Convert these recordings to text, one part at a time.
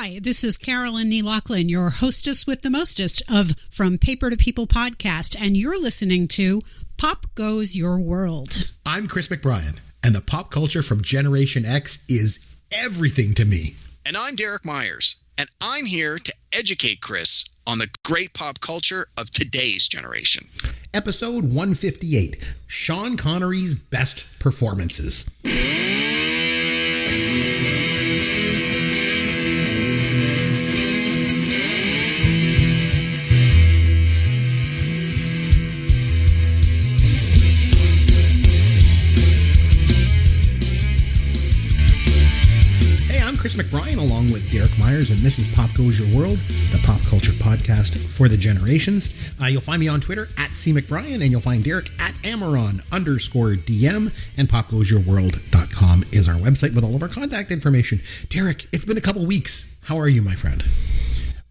Hi, this is Carolyn Nee Lachlan, your hostess with the mostest of From Paper to People podcast, and you're listening to Pop Goes Your World. I'm Chris McBrien, and the pop culture from Generation X is everything to me. And I'm Derek Myers, and I'm here to educate Chris on the great pop culture of today's generation. Episode 158, Sean Connery's best performances. Chris McBrien along with Derek Myers, and this is Pop Goes Your World, the pop culture podcast for the generations. You'll find me on Twitter at CMcBrien, and you'll find Derek at Amaron_DM, and popgoesyourworld.com is our website with all of our contact information. Derek, it's been a couple weeks. How are you, my friend?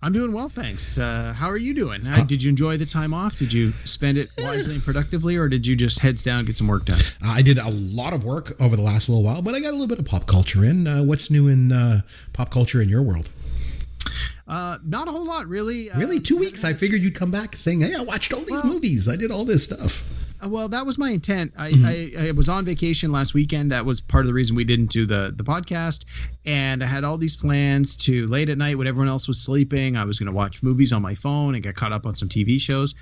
I'm doing well, thanks. How are you doing? Did you enjoy the time off? Did you spend it wisely and productively, or did you just heads down and get some work done? I did a lot of work over the last little while, but I got a little bit of pop culture in. What's new in pop culture in your world? Not a whole lot, really. Really? 2 weeks? I figured you'd come back saying, hey, I watched all these movies. I did all this stuff. Well, that was my intent. I was on vacation last weekend. That was part of the reason we didn't do the podcast. And I had all these plans to late at night when everyone else was sleeping. I was going to watch movies on my phone and get caught up on some TV shows.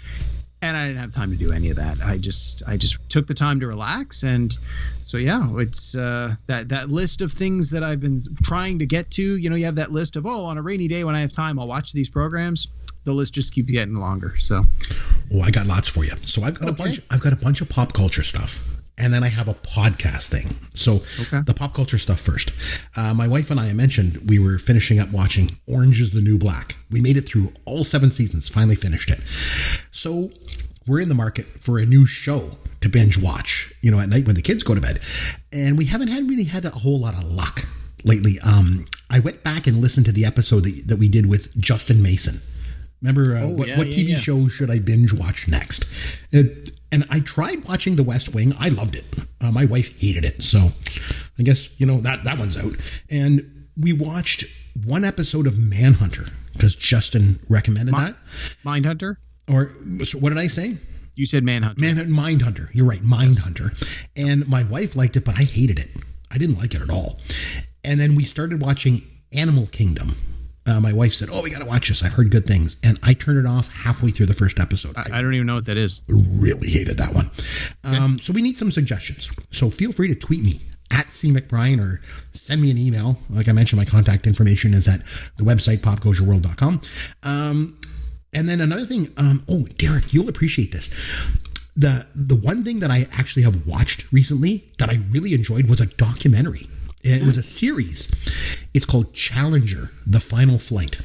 And I didn't have time to do any of that. I just took the time to relax. And so, yeah, it's that list of things that I've been trying to get to. You know, you have that list of, on a rainy day when I have time, I'll watch these programs. The list just keeps getting longer. So, I got lots for you. So I've got a bunch of pop culture stuff, and then I have a podcast thing. So The pop culture stuff first. My wife and I mentioned we were finishing up watching Orange is the New Black. We made it through all 7 seasons, finally finished it. So we're in the market for a new show to binge watch, at night when the kids go to bed. And we haven't really had a whole lot of luck lately. I went back and listened to the episode that we did with Justin Mason. Remember, what TV show should I binge watch next? And I tried watching The West Wing. I loved it. My wife hated it. So I guess, that one's out. And we watched one episode of Manhunter because Justin recommended that. Mindhunter? So what did I say? You said Manhunter. Mindhunter. You're right. Mindhunter. And my wife liked it, but I hated it. I didn't like it at all. And then we started watching Animal Kingdom. My wife said, we got to watch this. I've heard good things. And I turned it off halfway through the first episode. I don't even know what that is. Really hated that one. Okay. So we need some suggestions. So feel free to tweet me at CMcBrien or send me an email. Like I mentioned, my contact information is at the website, popgoesyourworld.com. And then another thing, Derek, you'll appreciate this. The one thing that I actually have watched recently that I really enjoyed was a documentary. It was a series. It's called Challenger, The Final Flight.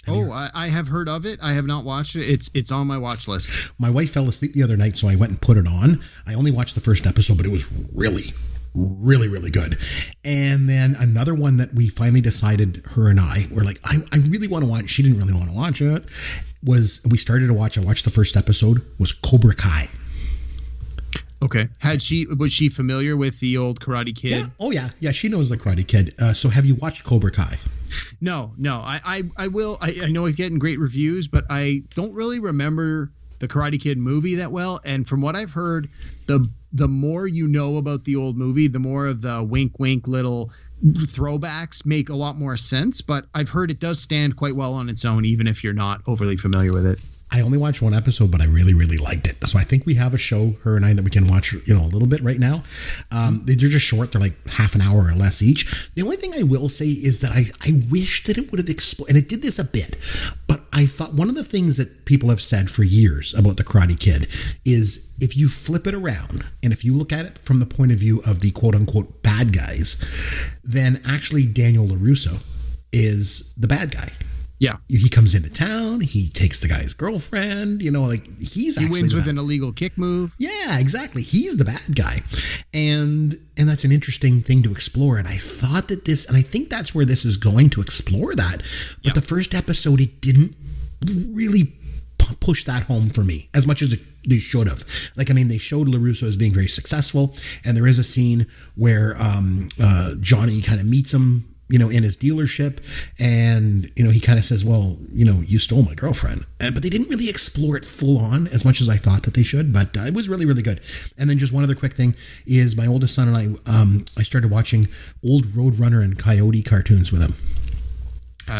I have heard of it. I have not watched it. It's on my watch list. My wife fell asleep the other night, so I went and put it on. I only watched the first episode, but it was really, really, really good. And then another one that we finally decided, her and I, were like, I really want to watch. She didn't really want to watch it. We started to watch. I watched the first episode. Was Cobra Kai. Okay. Was she familiar with the old Karate Kid? Yeah. Oh yeah. She knows the Karate Kid. So have you watched Cobra Kai? No. I will. I know it's getting great reviews, but I don't really remember the Karate Kid movie that well. And from what I've heard, the more you know about the old movie, the more of the wink little throwbacks make a lot more sense. But I've heard it does stand quite well on its own, even if you're not overly familiar with it. I only watched one episode, but I really, really liked it. So I think we have a show, her and I, that we can watch, a little bit right now. They're just short. They're like half an hour or less each. The only thing I will say is that I wish that it would have explored, and it did this a bit, but I thought one of the things that people have said for years about the Karate Kid is if you flip it around, and if you look at it from the point of view of the quote-unquote bad guys, then actually Daniel LaRusso is the bad guy. Yeah. He comes into town, he takes the guy's girlfriend, he wins with an illegal kick move. Yeah, exactly. He's the bad guy. And that's an interesting thing to explore. And I thought that I think that's where this is going to explore that. But the first episode, it didn't really push that home for me as much as they should have. They showed LaRusso as being very successful. And there is a scene where Johnny kind of meets him in his dealership, and he kind of says, well, you stole my girlfriend, but they didn't really explore it full on as much as I thought that they should, but it was really, really good. And then just one other quick thing is my oldest son and I started watching old Roadrunner and Coyote cartoons with him.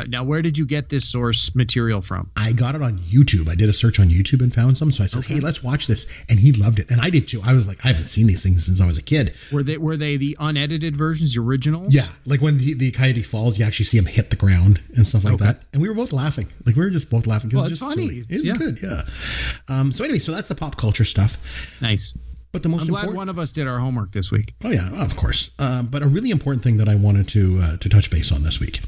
Now, where did you get this source material from? I got it on YouTube. I did a search on YouTube and found some. So I said, hey, let's watch this. And he loved it. And I did too. I was like, I haven't seen these things since I was a kid. Were they the unedited versions, the originals? Yeah. Like when the coyote falls, you actually see him hit the ground and stuff like that. And we were both laughing. Like we were just both laughing. Well, it's it's funny. Silly. It's good. Yeah. So anyway, so that's the pop culture stuff. Nice. But the most I'm glad one of us did our homework this week. Oh, yeah, of course. But a really important thing that I wanted to touch base on this week.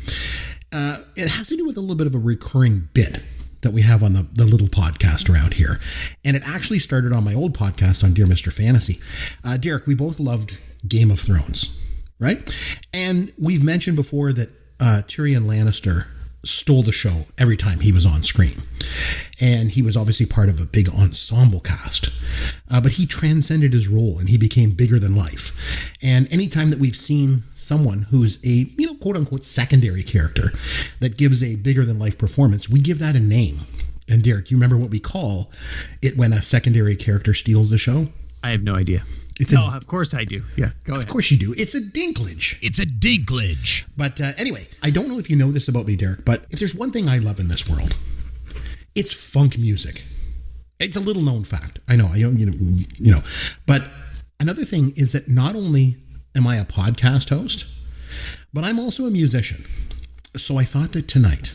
It has to do with a little bit of a recurring bit that we have on the little podcast around here. And it actually started on my old podcast on Dear Mr. Fantasy. Derek, we both loved Game of Thrones, right? And we've mentioned before that Tyrion Lannister stole the show every time he was on screen. And he was obviously part of a big ensemble cast. But he transcended his role and he became bigger than life. And anytime that we've seen someone who's a, quote unquote secondary character that gives a bigger than life performance, we give that a name. And Derek, do you remember what we call it when a secondary character steals the show? I have no idea. Of course I do. Yeah, go ahead. Of course you do. It's a dinklage. It's a dinklage. But anyway, I don't know if you know this about me, Derek, but if there's one thing I love in this world, it's funk music. It's a little known fact. I know. But another thing is that not only am I a podcast host, but I'm also a musician. So I thought that tonight,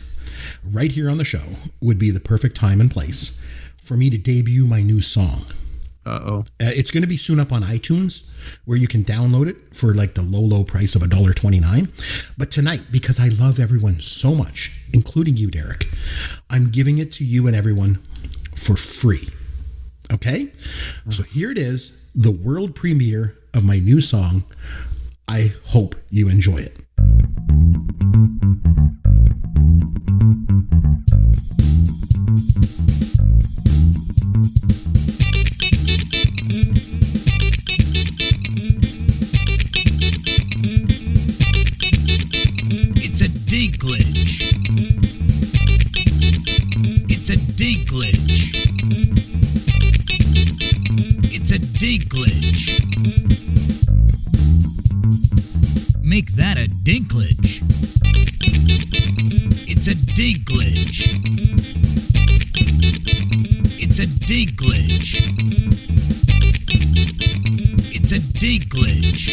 right here on the show, would be the perfect time and place for me to debut my new song. Uh-oh. It's going to be soon up on iTunes, where you can download it for like the low price of $1.29. But tonight, because I love everyone so much, including you, Derek, I'm giving it to you and everyone for free. Okay? So here it is, the world premiere of my new song. I hope you enjoy it. It's a dinklage. It's a dinklage. It's a dinklage. Make that a dinklage. It's a dinklage. It's a dinklage. It's a dinklage.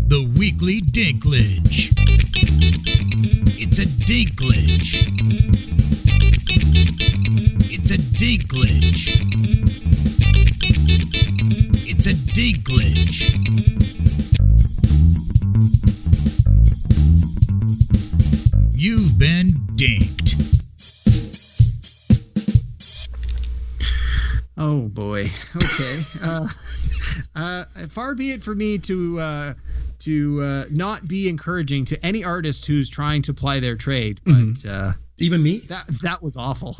The Weekly Dinklage. It's a dinklage. It's a dinklage. It's a dinklage. You've been dinked. Oh boy. Okay. Far be it for me to not be encouraging to any artist who's trying to ply their trade, but even me. That was awful.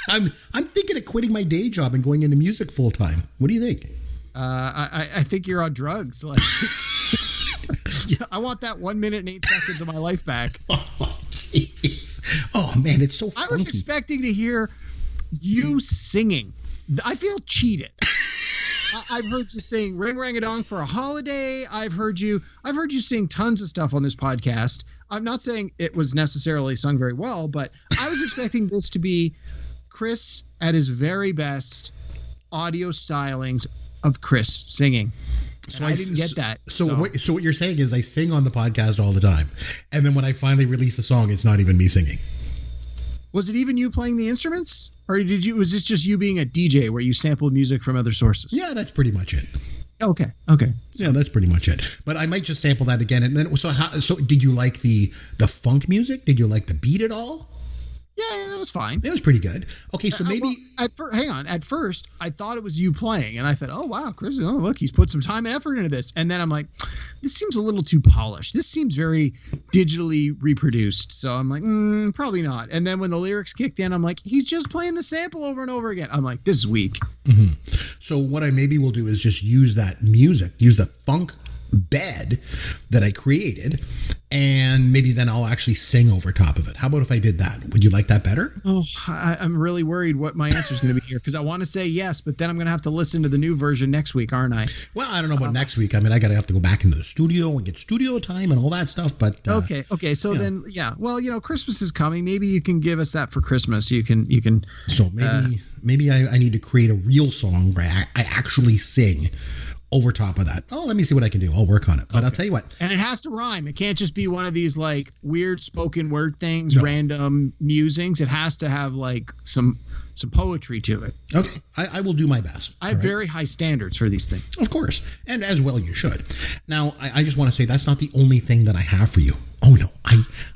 I'm thinking of quitting my day job and going into music full time. What do you think? I think you're on drugs. Like, yeah, I want that 1 minute and 8 seconds of my life back. Oh, jeez. Oh man, it's so funky. I was expecting to hear you singing. I feel cheated. I've heard you sing "Ring Rang a Dong" for a holiday. I've heard you sing tons of stuff on this podcast. I'm not saying it was necessarily sung very well, but I was expecting this to be Chris at his very best, audio stylings of Chris singing. So I didn't get that. So what you're saying is I sing on the podcast all the time, and then when I finally release a song, it's not even me singing. Was it even you playing the instruments? Or was this just you being a DJ where you sampled music from other sources? Yeah, that's pretty much it. Okay. Yeah, that's pretty much it. But I might just sample that again. And then, so did you like the funk music? Did you like the beat at all? Yeah, that was fine. It was pretty good. Okay, so maybe... hang on. At first, I thought it was you playing, and I thought, oh, wow, Chris, look, he's put some time and effort into this. And then I'm like, this seems a little too polished. This seems very digitally reproduced. So I'm like, probably not. And then when the lyrics kicked in, I'm like, he's just playing the sample over and over again. I'm like, this is weak. Mm-hmm. So what I maybe will do is just use that music, use the funk bed that I created, and maybe then I'll actually sing over top of it. How about if I did that? Would you like that better? Oh, I'm really worried what my answer is going to be here, because I want to say yes, but then I'm going to have to listen to the new version next week, aren't I? Well, I don't know about next week. I mean, I have to go back into the studio and get studio time and all that stuff. But okay. So then, yeah. Well, Christmas is coming. Maybe you can give us that for Christmas. You can. So maybe I need to create a real song where I actually sing over top of that. Oh, let me see what I can do. I'll work on it. But okay. I'll tell you what. And it has to rhyme. It can't just be one of these like weird spoken word things, random musings. It has to have like some poetry to it. Okay. I will do my best. I have very high standards for these things. Of course. And as well you should. Now, I just want to say that's not the only thing that I have for you. Oh, no.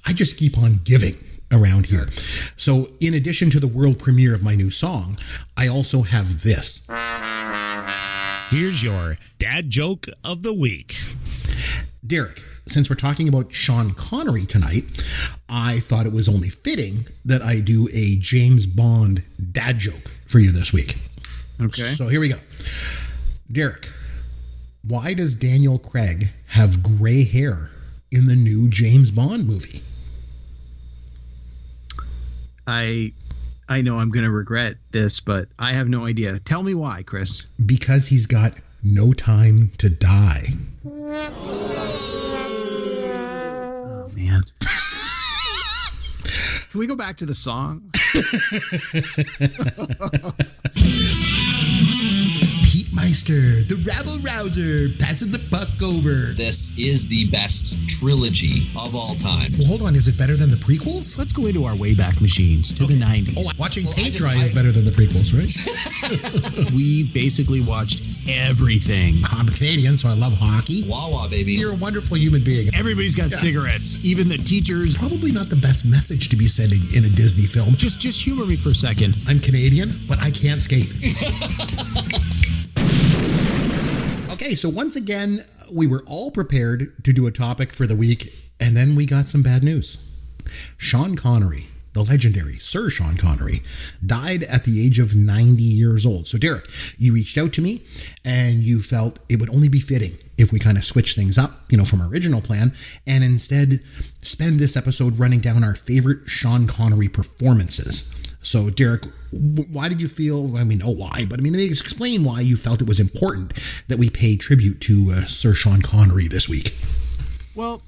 I just keep on giving around here. So in addition to the world premiere of my new song, I also have this. Here's your dad joke of the week. Derek, since we're talking about Sean Connery tonight, I thought it was only fitting that I do a James Bond dad joke for you this week. Okay. So here we go. Derek, why does Daniel Craig have gray hair in the new James Bond movie? I know I'm going to regret this, but I have no idea. Tell me why, Chris. Because he's got no time to die. Oh, man. Can we go back to the song? Meister, the rabble rouser, passing the buck over. This is the best trilogy of all time. Well, hold on. Is it better than the prequels? Let's go into our Wayback Machines to the 90s. Oh, watching paint dry is better than the prequels, right? We basically watched everything. I'm Canadian, so I love hockey. Wawa, baby. You're a wonderful human being. Everybody's got cigarettes. Even the teachers. Probably not the best message to be sending in a Disney film. Just humor me for a second. I'm Canadian, but I can't skate. Okay, so once again, we were all prepared to do a topic for the week, and then we got some bad news. Sean Connery, the legendary Sir Sean Connery, died at the age of 90 years old. So, Derek, you reached out to me, and you felt it would only be fitting if we kind of switch things up, from our original plan, and instead spend this episode running down our favorite Sean Connery performances. So, Derek, why did you feel, why, but explain why you felt it was important that we pay tribute to Sir Sean Connery this week. Well,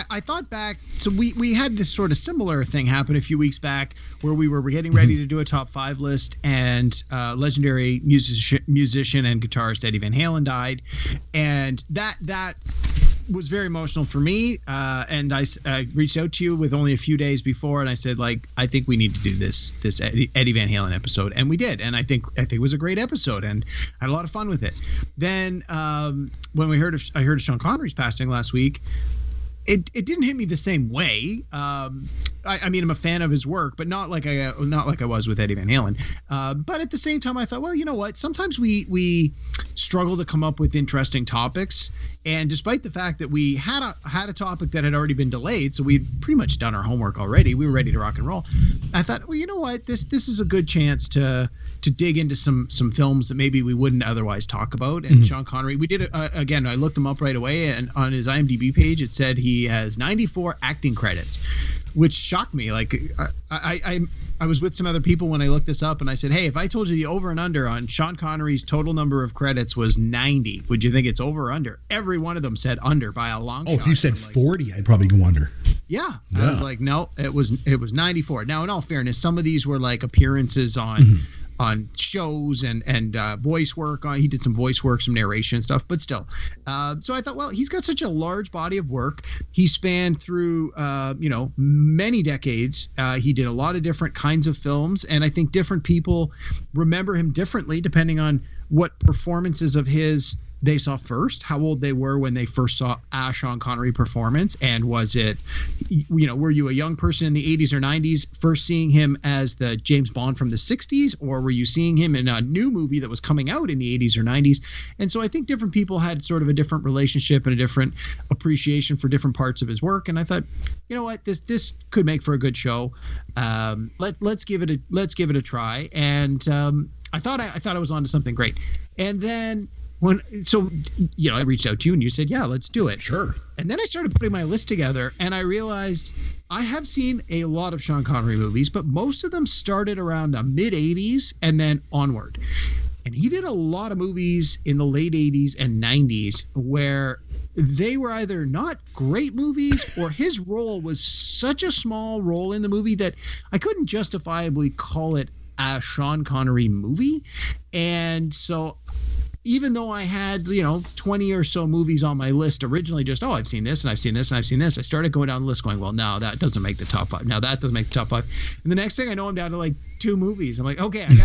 I thought back, so we had this sort of similar thing happen a few weeks back where we were getting ready to do a top 5 list, and legendary musician and guitarist Eddie Van Halen died, and that was very emotional for me, and I reached out to you with only a few days before, and I said, I think we need to do this Eddie Van Halen episode, and we did, and I think it was a great episode, and I had a lot of fun with it. Then when I heard of Sean Connery's passing last week, it didn't hit me the same way. I'm a fan of his work, but not like I was with Eddie Van Halen. But at the same time, I thought, well, you know what? Sometimes we struggle to come up with interesting topics. And despite the fact that we had a topic that had already been delayed, so we'd pretty much done our homework already, we were ready to rock and roll. I thought, well, you know what? This is a good chance to dig into some films that maybe we wouldn't otherwise talk about. And Sean Connery, we did it again. I looked him up right away, and on his IMDb page, it said he has 94 acting credits, which shocked me. Like I was with some other people when I looked this up, and I said, hey, if I told you the over and under on Sean Connery's total number of credits was 90, would you think it's over or under? Every one of them said under by a long shot. Oh, if you said 40, I'd probably go under. Yeah. I was like, no, it was 94. Now, in all fairness, some of these were like appearances on shows and voice work. He did some voice work, some narration stuff, but still. So I thought, well, he's got such a large body of work. He spanned through, many decades. He did a lot of different kinds of films, and I think different people remember him differently depending on what performances of his they saw first, how old they were when they first saw a Sean Connery performance, and was it, were you a young person in the 80s or 90s first seeing him as the James Bond from the 60s, or were you seeing him in a new movie that was coming out in the 80s or 90s? And so I think different people had sort of a different relationship and a different appreciation for different parts of his work, and I thought, you know what, this could make for a good show. Let's give it a try, and I thought I was onto something great. And then I reached out to you and you said, yeah, let's do it. Sure. And then I started putting my list together and I realized I have seen a lot of Sean Connery movies, but most of them started around the mid 80s and then onward. And he did a lot of movies in the late 80s and 90s where they were either not great movies or his role was such a small role in the movie that I couldn't justifiably call it a Sean Connery movie. And so even though I had, 20 or so movies on my list originally, just, I've seen this and I've seen this and I've seen this, I started going down the list going, well, no, that doesn't make the top 5. Now that doesn't make the top 5. And the next thing I know, I'm down to like 2 movies. I'm like, okay, I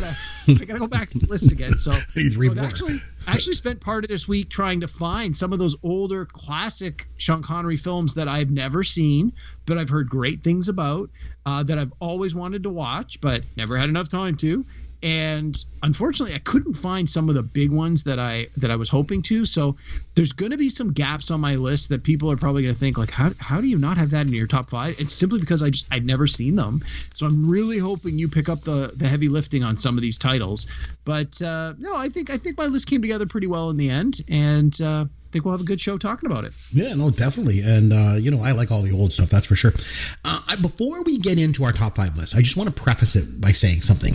gotta go back to the list again. So I actually spent part of this week trying to find some of those older classic Sean Connery films that I've never seen, but I've heard great things about, that I've always wanted to watch, but never had enough time to. And unfortunately, I couldn't find some of the big ones that I was hoping to. So there's going to be some gaps on my list that people are probably going to think, like, how do you not have that in your top 5? It's simply because I'd never seen them. So I'm really hoping you pick up the heavy lifting on some of these titles. But no, I think my list came together pretty well in the end. And I think we'll have a good show talking about it. Yeah, no, definitely. And, I like all the old stuff, that's for sure. Before we get into our top 5 list, I just want to preface it by saying something.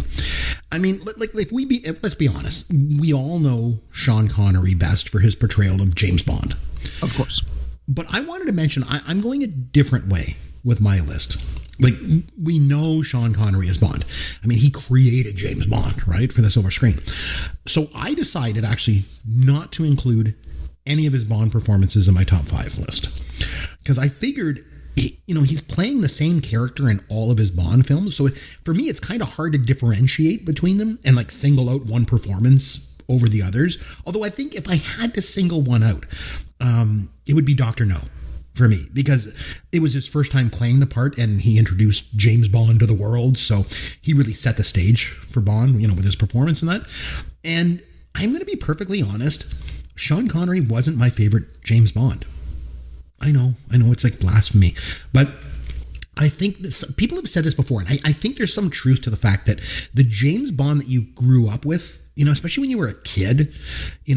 I mean, let's be honest. We all know Sean Connery best for his portrayal of James Bond. Of course. But I wanted to mention, I'm going a different way with my list. Like, we know Sean Connery as Bond. I mean, he created James Bond, right, for the silver screen. So I decided actually not to include any of his Bond performances in my top 5 list. Because I figured, he's playing the same character in all of his Bond films. So for me, it's kind of hard to differentiate between them and like single out one performance over the others. Although I think if I had to single one out, it would be Dr. No for me, because it was his first time playing the part and he introduced James Bond to the world. So he really set the stage for Bond, with his performance in that. And I'm going to be perfectly honest, Sean Connery wasn't my favorite James Bond. I know it's like blasphemy, but I think that people have said this before, and I think there's some truth to the fact that the James Bond that you grew up with, especially when you were a kid,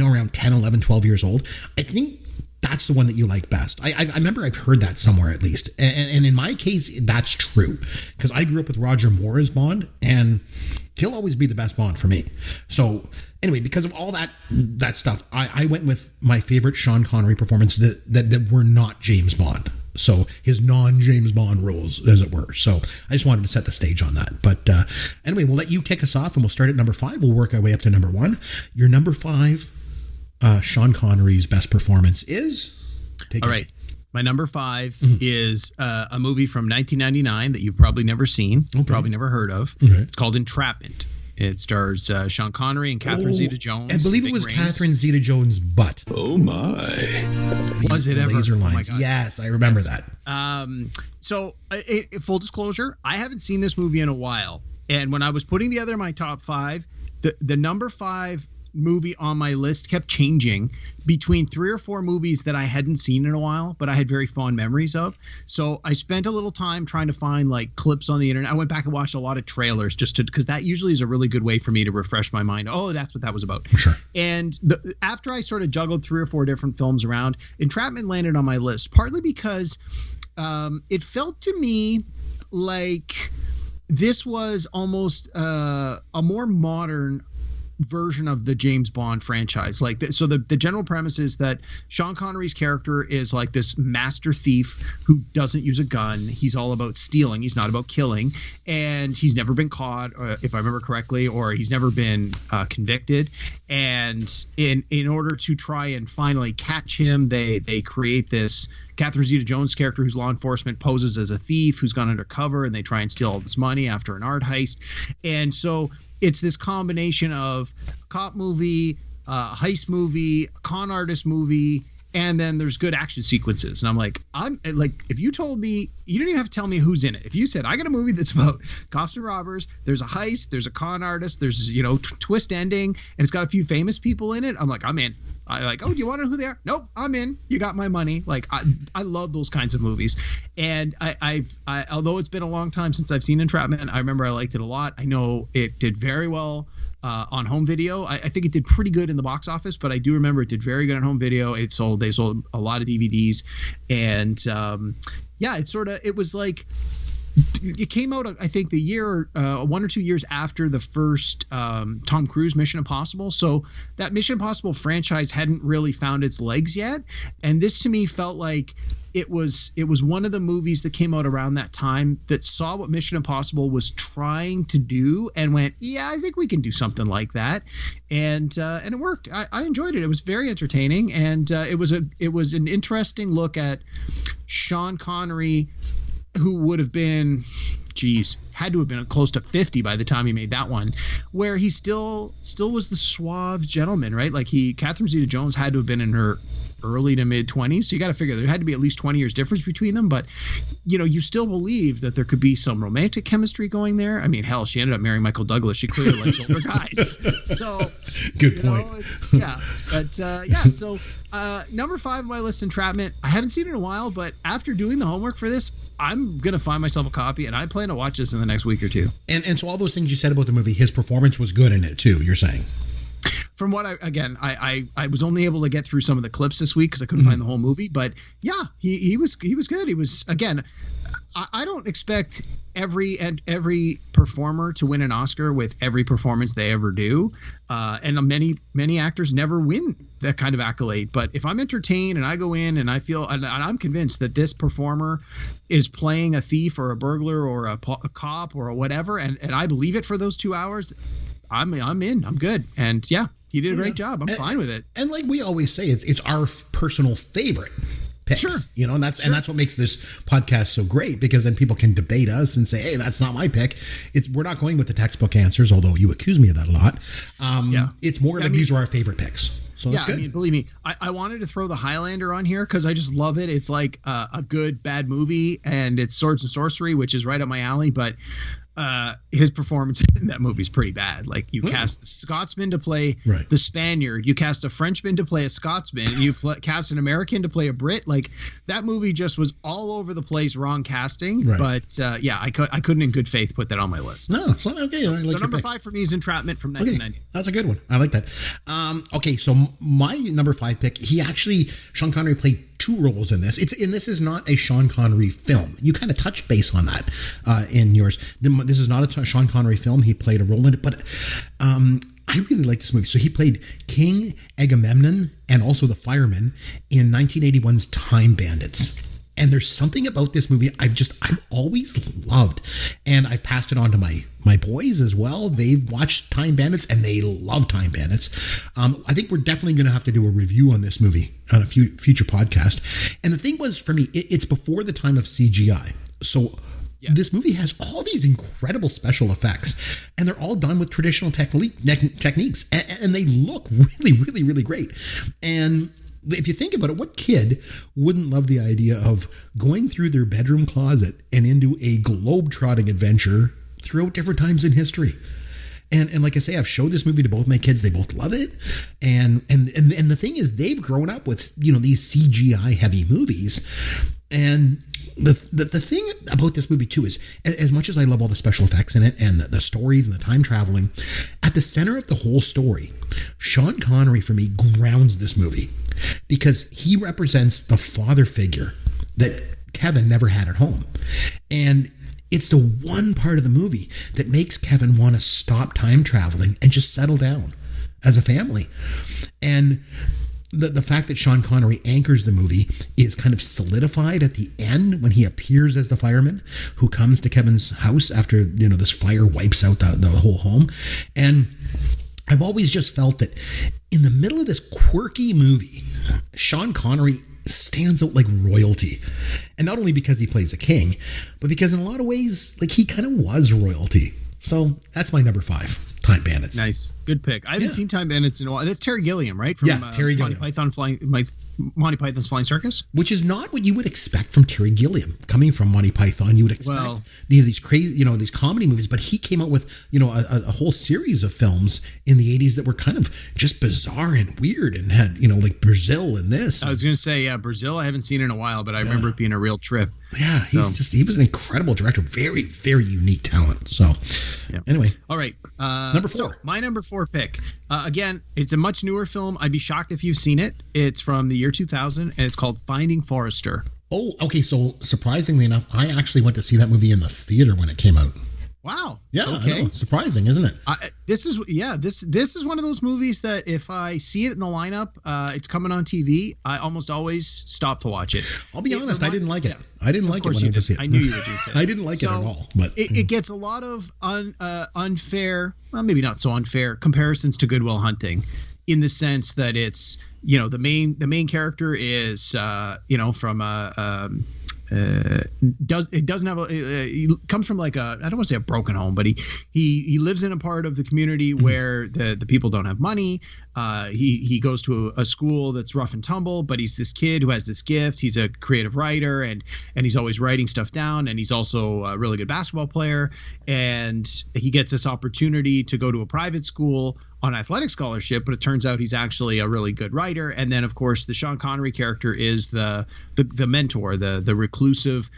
around 10, 11, 12 years old, I think that's the one that you like best. I remember I've heard that somewhere at least. And in my case, that's true, because I grew up with Roger Moore as Bond, and he'll always be the best Bond for me. So anyway, because of all that stuff, I went with my favorite Sean Connery performance that were not James Bond. So his non-James Bond roles, as it were. So I just wanted to set the stage on that. But anyway, we'll let you kick us off and we'll start at number 5. We'll work our way up to number 1. Your number 5, Sean Connery's best performance is? All right. My number 5 is a movie from 1999 that you've probably never seen, probably never heard of. Okay. It's called Entrapment. It stars Sean Connery and Catherine Zeta-Jones. I believe it was Catherine Zeta-Jones' butt. Oh, my. Was it ever? Laser lines. Oh my God. Yes, I remember that. So, full disclosure, I haven't seen this movie in a while. And when I was putting together my top 5, the number 5 movie on my list kept changing between 3 or 4 movies that I hadn't seen in a while, but I had very fond memories of. So I spent a little time trying to find like clips on the internet. I went back and watched a lot of trailers because that usually is a really good way for me to refresh my mind. Oh, that's what that was about. Sure. And after I sort of juggled 3 or 4 different films around, Entrapment landed on my list, partly because it felt to me like this was almost a more modern version of the James Bond franchise. So the general premise is that Sean Connery's character is like this master thief who doesn't use a gun. He's all about stealing. He's not about killing. And he's never been caught, if I remember correctly, or he's never been convicted. And in order to try and finally catch him, they create this Catherine Zeta-Jones character who's law enforcement poses as a thief who's gone undercover, and they try and steal all this money after an art heist. And so it's this combination of cop movie, heist movie, con artist movie, and then there's good action sequences. And I'm like, if you told me, you didn't even have to tell me who's in it. If you said, I got a movie that's about cops and robbers, there's a heist, there's a con artist, there's, twist ending, and it's got a few famous people in it, I'm like, I'm in. I like, oh, do you want to know who they are? Nope, I'm in. You got my money. Like, I love those kinds of movies. And I although it's been a long time since I've seen Entrapment, I remember I liked it a lot. I know it did very well on home video. I think it did pretty good in the box office, but I do remember it did very good on home video. They sold a lot of DVDs, and it was like, it came out, I think, the year 1 or 2 years after the first Tom Cruise Mission Impossible. So that Mission Impossible franchise hadn't really found its legs yet, and this to me felt like it was one of the movies that came out around that time that saw what Mission Impossible was trying to do and went, yeah, I think we can do something like that, and it worked. I enjoyed it. It was very entertaining, and it was an interesting look at Sean Connery, who would have been, had to have been close to 50 by the time he made that one, where he still was the suave gentleman, right? Like Catherine Zeta-Jones had to have been in her early to mid 20s. So you got to figure there had to be at least 20 years difference between them. But, you still believe that there could be some romantic chemistry going there. I mean, hell, she ended up marrying Michael Douglas. She clearly likes older guys. So good point. So number 5 on my list, Entrapment. I haven't seen it in a while, but after doing the homework for this, I'm going to find myself a copy, and I plan to watch this in the next week or two. And so all those things you said about the movie, his performance was good in it too, you're saying? From what I was only able to get through some of the clips this week because I couldn't find the whole movie, but yeah, he was good. He was, again, I don't expect every performer to win an Oscar with every performance they ever do, and many actors never win that kind of accolade. But if I'm entertained and I go in and I feel, and I'm convinced that this performer is playing a thief or a burglar or a cop or whatever, and I believe it for those 2 hours, I'm in. I'm good. And yeah, he did a great job. I'm fine with it. And like we always say, it's our personal favorite picks. Sure. And that's what makes this podcast so great, because then people can debate us and say, hey, that's not my pick. We're not going with the textbook answers, although you accuse me of that a lot. It's more like these are our favorite picks. So that's good. I mean, believe me, I wanted to throw the Highlander on here because I just love it. It's like a good bad movie, and it's swords and sorcery, which is right up my alley. But his performance in that movie is pretty bad. Like, you cast the Scotsman to play the Spaniard, you cast a Frenchman to play a Scotsman, you cast an American to play a Brit. Like, that movie just was all over the place, wrong casting. But I couldn't in good faith put that on my list. No, it's not okay. I like so number 5 for me is Entrapment from 1990. Okay, that's a good one. I like that. Okay, so my number 5 pick, Sean Connery played 2 roles in this. This is not a Sean Connery film. You kind of touched base on that in yours. This is not a Sean Connery film. He played a role in it, but I really like this movie. So he played King Agamemnon and also the fireman in 1981's Time Bandits. And there's something about this movie I've always loved, and I've passed it on to my boys as well. They've watched Time Bandits and they love Time Bandits. I think we're definitely going to have to do a review on this movie on a future podcast. And the thing was, for me, it's before the time of CGI. So this movie has all these incredible special effects, and they're all done with traditional techniques, and they look really, really, really great. And if you think about it, what kid wouldn't love the idea of going through their bedroom closet and into a globe-trotting adventure throughout different times in history? And like I say, I've showed this movie to both my kids. They both love it. And the thing is, they've grown up with, these CGI heavy movies. And the thing about this movie too is, as much as I love all the special effects in it and the stories and the time traveling, at the center of the whole story, Sean Connery for me grounds this movie, because he represents the father figure that Kevin never had at home. And it's the one part of the movie that makes Kevin want to stop time traveling and just settle down as a family. And the fact that Sean Connery anchors the movie is kind of solidified at the end when he appears as the fireman who comes to Kevin's house after, this fire wipes out the whole home. And I've always just felt that in the middle of this quirky movie, Sean Connery stands out like royalty. And not only because he plays a king, but because in a lot of ways, like, he kind of was royalty. So that's my number 5, Time Bandits. Nice. Good pick. I haven't seen Time Bandits in a while. That's Terry Gilliam, right? From, Terry Gilliam. Monty Python's Flying Circus? Which is not what you would expect from Terry Gilliam. Coming from Monty Python, you would expect these crazy, these comedy movies, but he came out with, a whole series of films in the 80s that were kind of just bizarre and weird and had, like Brazil and this. I was going to say, Brazil, I haven't seen in a while, but I remember it being a real trip. Yeah, he was an incredible director, very, very unique talent. So, anyway. All right. Number 4. So my number 4 pick. Again, it's a much newer film. I'd be shocked if you've seen it. It's from the year 2000, and it's called Finding Forrester. Oh, okay. So surprisingly enough, I actually went to see that movie in the theater when it came out. Wow. Yeah. Okay. I know. Surprising, isn't it? This is one of those movies that if I see it in the lineup, it's coming on TV, I almost always stop to watch it. I'll be honest, I didn't like it. Yeah. I didn't like it when I went to see it. I knew you would do so. I didn't like it at all. But it gets a lot of unfair, well, maybe not so unfair, comparisons to Good Will Hunting, in the sense that it's, the main character is from he comes from like I don't want to say a broken home, but he lives in a part of the community where the people don't have money. He goes to a school that's rough and tumble, but he's this kid who has this gift. He's a creative writer and he's always writing stuff down, and he's also a really good basketball player, and he gets this opportunity to go to a private school on athletic scholarship, but it turns out he's actually a really good writer. And then, of course, the Sean Connery character is the mentor, the reclusive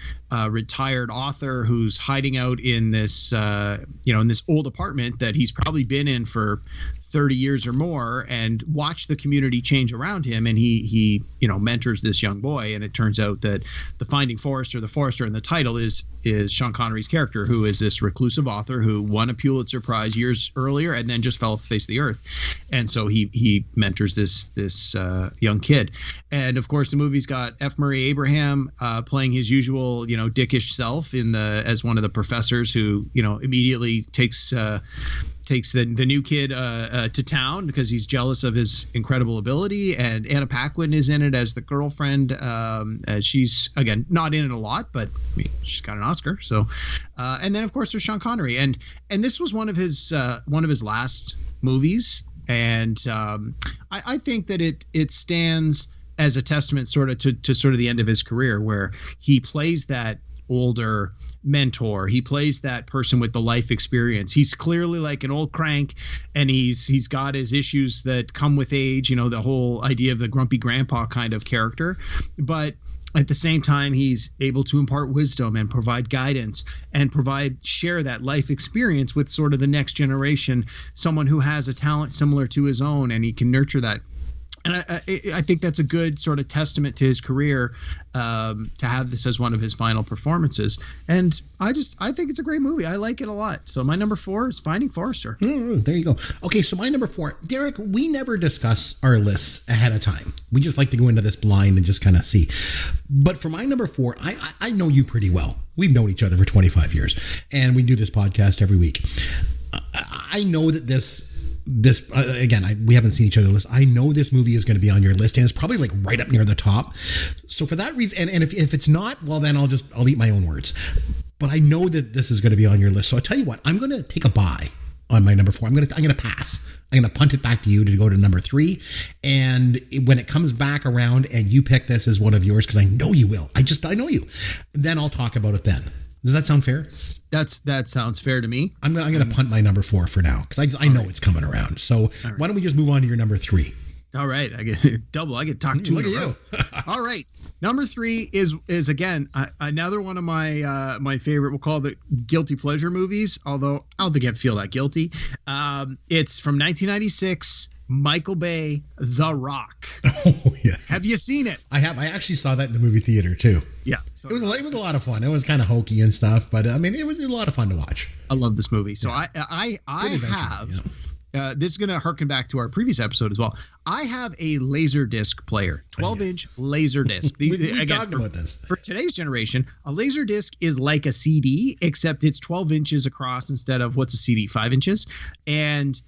retired author who's hiding out in this in this old apartment that he's probably been in for 30 years or more, and watch the community change around him. And he mentors this young boy, and it turns out that the Finding Forrester, the Forrester in the title is Sean Connery's character, who is this reclusive author who won a Pulitzer Prize years earlier and then just fell off the face of the earth. And so he mentors this young kid. And of course, the movie's got F. Murray Abraham playing his usual dickish self as one of the professors who immediately takes the new kid to town because he's jealous of his incredible ability. And Anna Paquin is in it as the girlfriend. She's, again, not in it a lot, but she's got an Oscar. So, and then of course there's Sean Connery, and this was one of his last movies, and I think that it stands as a testament sort of to sort of the end of his career, where he plays that older mentor. He plays that person with the life experience. He's clearly like an old crank, and he's got his issues that come with age, the whole idea of the grumpy grandpa kind of character. But at the same time, he's able to impart wisdom and provide guidance and share that life experience with sort of the next generation, someone who has a talent similar to his own, and he can nurture that. And I think that's a good sort of testament to his career, to have this as one of his final performances. And I think it's a great movie. I like it a lot. So my number 4 is Finding Forrester. There you go. Okay, so my number 4, Derek, we never discuss our lists ahead of time. We just like to go into this blind and just kind of see. But for my number 4, I know you pretty well. We've known each other for 25 years, and we do this podcast every week. I know that we haven't seen each other's list. I know this movie is going to be on your list, and it's probably like right up near the top. So for that reason, and if it's not, well, then I'll eat my own words. But I know that this is going to be on your list. So I tell you what, I'm going to take a bye on my number 4. I'm going to pass. I'm going to punt it back to you to go to number 3. And when it comes back around and you pick this as one of yours, because I know you will. I know you. Then I'll talk about it then. Does that sound fair? That sounds fair to me. I'm gonna punt my number 4 for now, because I know it's coming around. So why don't we just move on to your number 3? All right, I get double. I get talked to. Look at you. All right, number 3 is again another one of my favorite. We'll call it guilty pleasure movies. Although I don't think I feel that guilty. It's from 1996. Michael Bay, The Rock. Oh yeah. Have you seen it? I have. I actually saw that in the movie theater too. Yeah. So it was a lot of fun. It was kind of hokey and stuff, but I mean, it was a lot of fun to watch. I love this movie. So I have. This is going to harken back to our previous episode as well. I have a Laserdisc player, 12-inch Laserdisc. We talked about this. For today's generation, a Laserdisc is like a CD, except it's 12 inches across instead of, what's a CD, 5 inches? And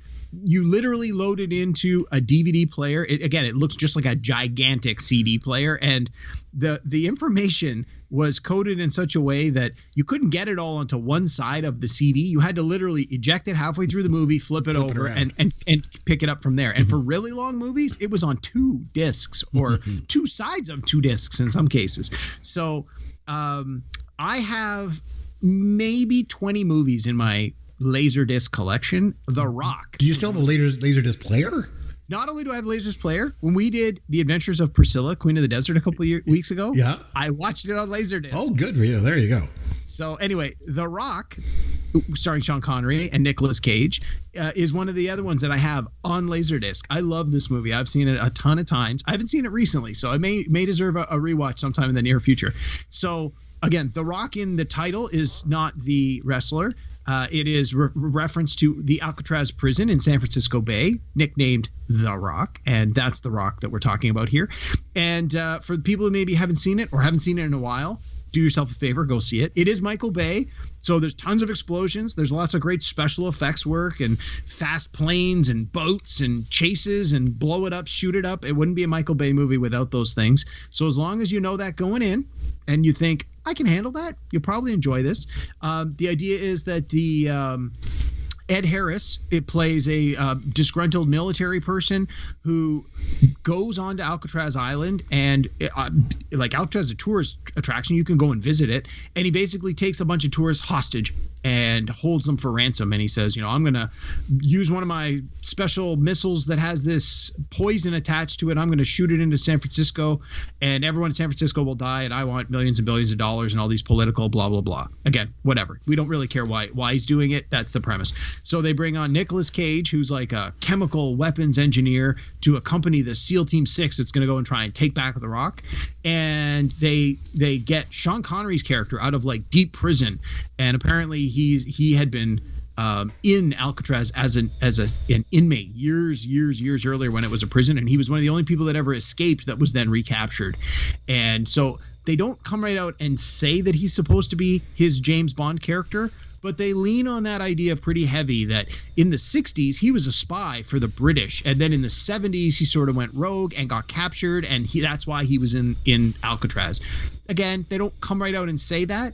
you literally load it into a DVD player. It looks just like a gigantic CD player, and the information was coded in such a way that you couldn't get it all onto one side of the CD. You had to literally eject it halfway through the movie, flip it over, and pick it up from there. And for really long movies, it was on 2 discs or 2 sides of 2 discs in some cases. So I have maybe 20 movies in my Laserdisc collection. The Rock. Do you still have a Laserdisc player? Not only do I have a Laserdisc player, when we did The Adventures of Priscilla, Queen of the Desert, a couple of weeks ago, I watched it on Laserdisc. Oh, good for you. There you go. So anyway, The Rock, starring Sean Connery and Nicolas Cage, is one of the other ones that I have on Laserdisc. I love this movie. I've seen it a ton of times. I haven't seen it recently, so I may deserve a rewatch sometime in the near future. So again, The Rock in the title is not the wrestler. It is reference to the Alcatraz prison in San Francisco Bay, nicknamed The Rock, and that's The Rock that we're talking about here. And for the people who maybe haven't seen it or haven't seen it in a while, do yourself a favor, go see it. It is Michael Bay, so there's tons of explosions. There's lots of great special effects work and fast planes and boats and chases and blow it up, shoot it up. It wouldn't be a Michael Bay movie without those things. So as long as you know that going in and you think, I can handle that, you'll probably enjoy this. The idea is that the Ed Harris, it plays a disgruntled military person who goes onto Alcatraz Island, and like Alcatraz is a tourist attraction, you can go and visit it, and he basically takes a bunch of tourists hostage and holds them for ransom. And he says, I'm going to use one of my special missiles that has this poison attached to it. I'm going to shoot it into San Francisco, and everyone in San Francisco will die, and I want millions and billions of dollars and all these political blah, blah, blah. Again, whatever. We don't really care why he's doing it. That's the premise. So they bring on Nicolas Cage, who's like a chemical weapons engineer, to accompany the SEAL Team 6 that's going to go and try and take back the Rock. And they get Sean Connery's character out of like deep prison, and apparently he had been in Alcatraz as an inmate years earlier when it was a prison, and he was one of the only people that ever escaped that was then recaptured. And so they don't come right out and say that he's supposed to be his James Bond character, but they lean on that idea pretty heavy that in the 60s he was a spy for the British, and then in the 70s he sort of went rogue and got captured, and that's why he was in Alcatraz. Again, they don't come right out and say that,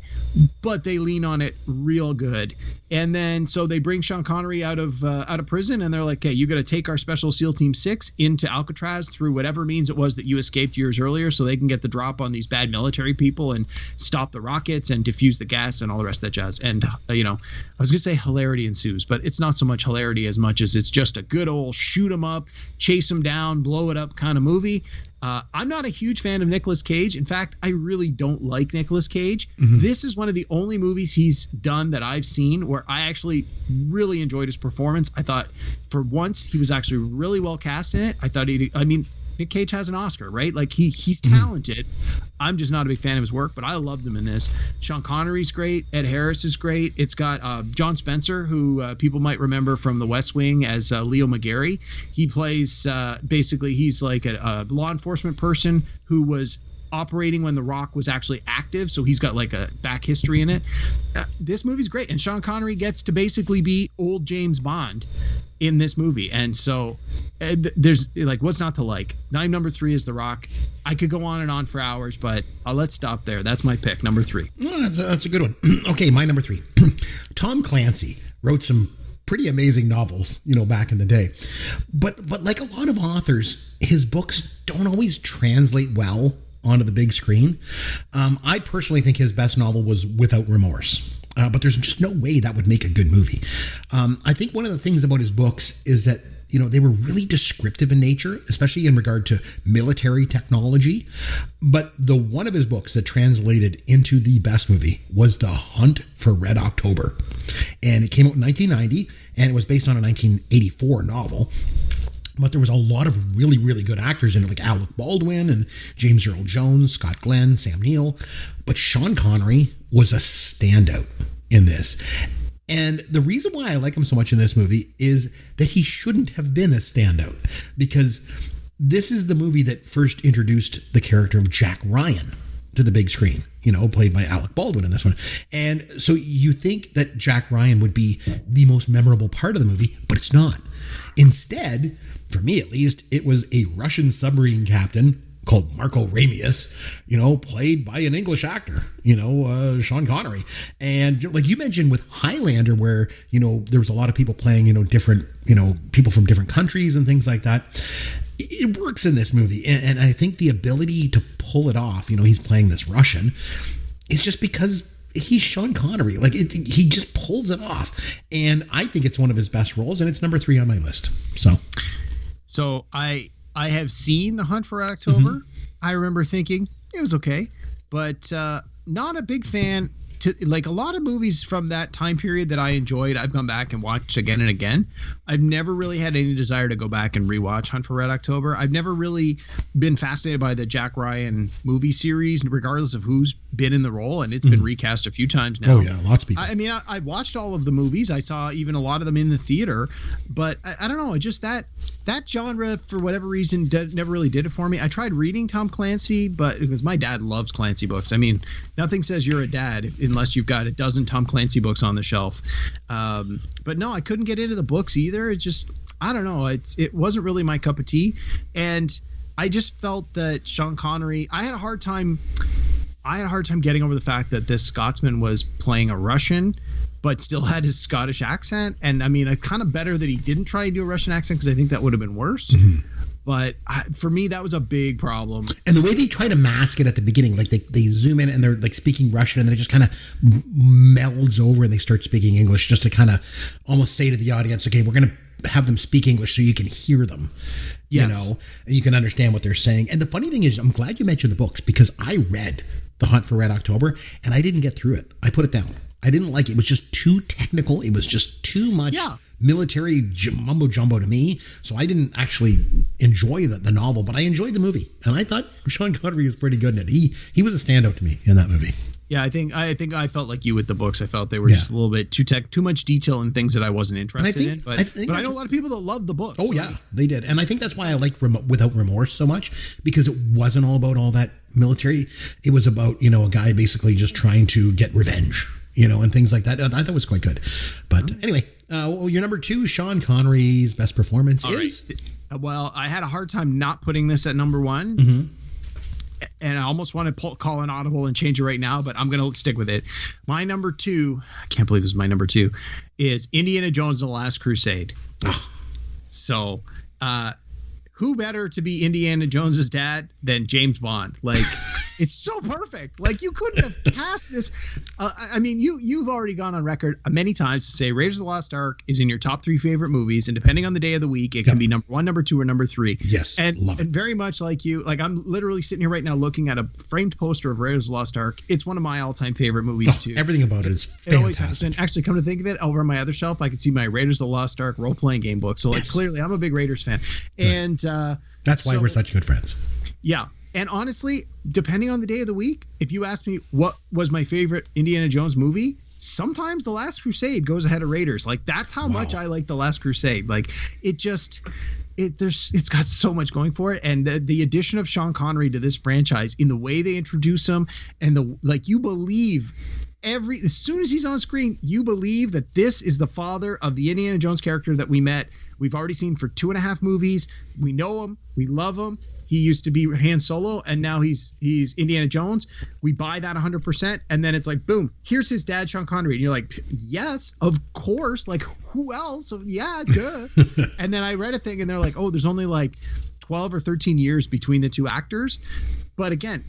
but they lean on it real good. And then so they bring Sean Connery out of prison, and they're like, okay, you got to take our special SEAL Team 6 into Alcatraz through whatever means it was that you escaped years earlier, so they can get the drop on these bad military people and stop the rockets and defuse the gas and all the rest of that jazz. And I was gonna say hilarity ensues, but it's not so much hilarity as much as it's just a good old shoot 'em up, chase 'em down, blow it up kind of movie. I'm not a huge fan of Nicolas Cage. In fact, I really don't like Nicolas Cage. Mm-hmm. This is one of the only movies he's done that I've seen where I actually really enjoyed his performance. I thought for once he was actually really well cast in it. Nick Cage has an Oscar, right? Like he's talented. I'm just not a big fan of his work, but I loved him in this. Sean Connery's great. Ed Harris is great. It's got John Spencer, who people might remember from The West Wing as Leo McGarry. He plays basically he's like a law enforcement person who was operating when The Rock was actually active, so he's got like a back history in it. This movie's great, and Sean Connery gets to basically be old James Bond in this movie, and so there's like what's not to like. Number 3 is The Rock. I could go on and on for hours, but let's stop there. That's my pick, number 3. Oh, that's a good one. Okay, my number 3. Tom Clancy wrote some pretty amazing novels, back in the day, but like a lot of authors, his books don't always translate well onto the big screen. I personally think his best novel was Without Remorse. But there's just no way that would make a good movie. I think one of the things about his books is that, they were really descriptive in nature, especially in regard to military technology. But the one of his books that translated into the best movie was The Hunt for Red October. And it came out in 1990, and it was based on a 1984 novel. But there was a lot of really, really good actors in it, like Alec Baldwin and James Earl Jones, Scott Glenn, Sam Neill. But Sean Connery was a standout in this. And the reason why I like him so much in this movie is that he shouldn't have been a standout, because this is the movie that first introduced the character of Jack Ryan to the big screen, played by Alec Baldwin in this one. And so you think that Jack Ryan would be the most memorable part of the movie, but it's not. Instead, for me at least, it was a Russian submarine captain called Marco Ramius, played by an English actor, Sean Connery. And like you mentioned with Highlander, where, there was a lot of people playing, different, people from different countries and things like that. It works in this movie. And I think the ability to pull it off, he's playing this Russian, is just because he's Sean Connery. Like he just pulls it off. And I think it's one of his best roles, and it's number 3 on my list. So I have seen The Hunt for Red October. Mm-hmm. I remember thinking it was okay, but not a big fan. Like a lot of movies from that time period that I enjoyed, I've gone back and watched again and again. I've never really had any desire to go back and rewatch Hunt for Red October. I've never really been fascinated by the Jack Ryan movie series, regardless of who's been in the role, and it's been recast a few times now. Oh yeah, lots of people. I mean, I watched all of the movies. I saw even a lot of them in the theater, but I don't know. Just that genre, for whatever reason, never really did it for me. I tried reading Tom Clancy, but because my dad loves Clancy books. I mean, nothing says you're a dad unless you've got a dozen Tom Clancy books on the shelf. But no, I couldn't get into the books either. It just, I don't know. It wasn't really my cup of tea. And I just felt that Sean Connery, I had a hard time getting over the fact that this Scotsman was playing a Russian, but still had his Scottish accent. And I mean, it's kind of better that he didn't try to do a Russian accent, because I think that would have been worse. Mm-hmm. But for me, that was a big problem. And the way they try to mask it at the beginning, like they zoom in and they're like speaking Russian, and then it just kind of melds over and they start speaking English, just to kind of almost say to the audience, okay, we're going to have them speak English so you can hear them. Yes. And you can understand what they're saying. And the funny thing is, I'm glad you mentioned the books, because I read The Hunt for Red October and I didn't get through it. I put it down. I didn't like it. It was just too technical. It was just too much military mumbo jumbo to me. So I didn't actually enjoy the novel, but I enjoyed the movie. And I thought Sean Connery was pretty good in it. He was a standout to me in that movie. Yeah, I think I felt like you with the books. I felt they were just a little bit too much detail in things that I wasn't interested in. But I know a lot of people that love the books. Oh yeah, they did, and I think that's why I liked Without Remorse so much, because it wasn't all about all that military. It was about a guy basically just trying to get revenge, and things like that. I thought it was quite good. But anyway, your number 2, Sean Connery's best performance is. Right. Well, I had a hard time not putting this at number 1. Mm-hmm. And I almost want to call an audible and change it right now, but I'm going to stick with it. My number 2, I can't believe this is my number 2, is Indiana Jones and the Last Crusade. So, who better to be Indiana Jones's dad than James Bond? Like, it's so perfect. Like, you couldn't have cast this. I mean, you've already gone on record many times to say Raiders of the Lost Ark is in your top 3 favorite movies, and depending on the day of the week, it can be number 1, number 2, or number 3. Yes, and love it. And very much like you, like I'm literally sitting here right now looking at a framed poster of Raiders of the Lost Ark. It's one of my all-time favorite movies too. Everything about it is fantastic. It always has been. Actually, come to think of it, over on my other shelf, I could see my Raiders of the Lost Ark role-playing game book. So, like, clearly, I'm a big Raiders fan, and that's why we're such good friends. Yeah. And honestly, depending on the day of the week, if you ask me what was my favorite Indiana Jones movie, sometimes The Last Crusade goes ahead of Raiders. Like, that's how much I like The Last Crusade. Like, it's got so much going for it. And the addition of Sean Connery to this franchise, in the way they introduce him, and you believe as soon as he's on screen, you believe that this is the father of the Indiana Jones character that we met. We've already seen for 2.5 movies. We know him. We love him. He used to be Han Solo, and now he's Indiana Jones. We buy that 100%, and then it's like, boom, here's his dad, Sean Connery. And you're like, yes, of course. Like, who else? Yeah, duh. And then I read a thing, and they're like, oh, there's only like 12 or 13 years between the two actors. But again,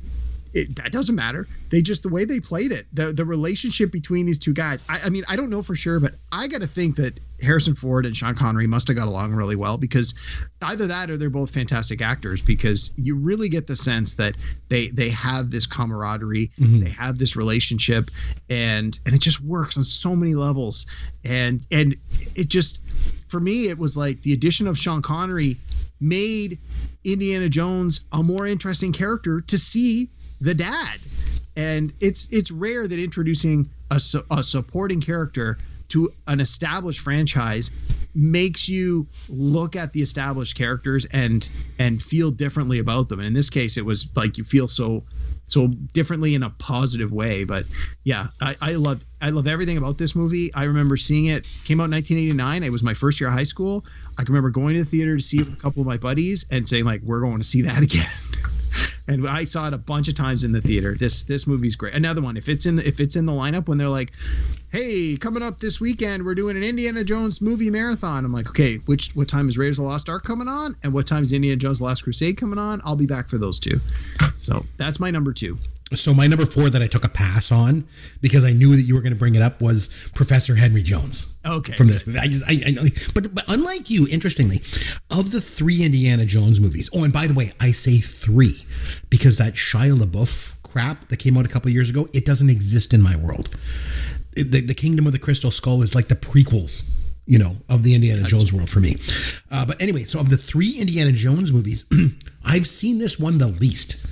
that doesn't matter. The way they played it, the relationship between these two guys. I mean, I don't know for sure, but I got to think that Harrison Ford and Sean Connery must have got along really well, because either that or they're both fantastic actors, because you really get the sense that they have this camaraderie, they have this relationship, and it just works on so many levels. And it just, for me, it was like the addition of Sean Connery made Indiana Jones a more interesting character to see the dad. And it's rare that introducing a supporting character to an established franchise makes you look at the established characters and feel differently about them. And in this case, it was like you feel so differently in a positive way. But yeah, I love everything about this movie. I remember seeing it, came out in 1989. It was my first year of high school. I can remember going to the theater to see it with a couple of my buddies and saying, like, we're going to see that again. And I saw it a bunch of times in the theater. This movie's great. Another one, if it's in the lineup when they're like, hey, coming up this weekend, we're doing an Indiana Jones movie marathon. I'm like, okay, what time is Raiders of the Lost Ark coming on? And what time is Indiana Jones The Last Crusade coming on? I'll be back for those two. So that's my number 2. So my number 4 that I took a pass on because I knew that you were going to bring it up was Professor Henry Jones. Okay. From this movie. I know. But unlike you, interestingly, of the 3 Indiana Jones movies, oh, and by the way, I say 3 because that Shia LaBeouf crap that came out a couple of years ago, it doesn't exist in my world. The Kingdom of the Crystal Skull is like the prequels, of the Indiana Jones world for me. But anyway, so of the 3 Indiana Jones movies, I've seen this one the least.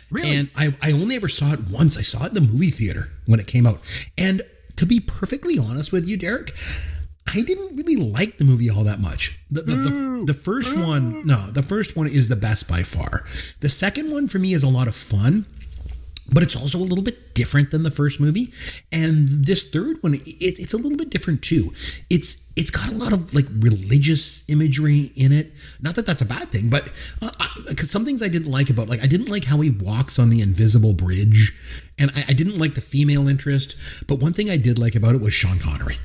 Really? And I only ever saw it once. I saw it in the movie theater when it came out. And to be perfectly honest with you, Derek, I didn't really like the movie all that much. The first one, the first one is the best by far. The second one for me is a lot of fun, but it's also a little bit different than the first movie. And this third one, it's a little bit different too. It's got a lot of like religious imagery in it. Not that that's a bad thing, but some things I didn't like about, like, I didn't like how he walks on the invisible bridge, and I didn't like the female interest. But one thing I did like about it was Sean Connery,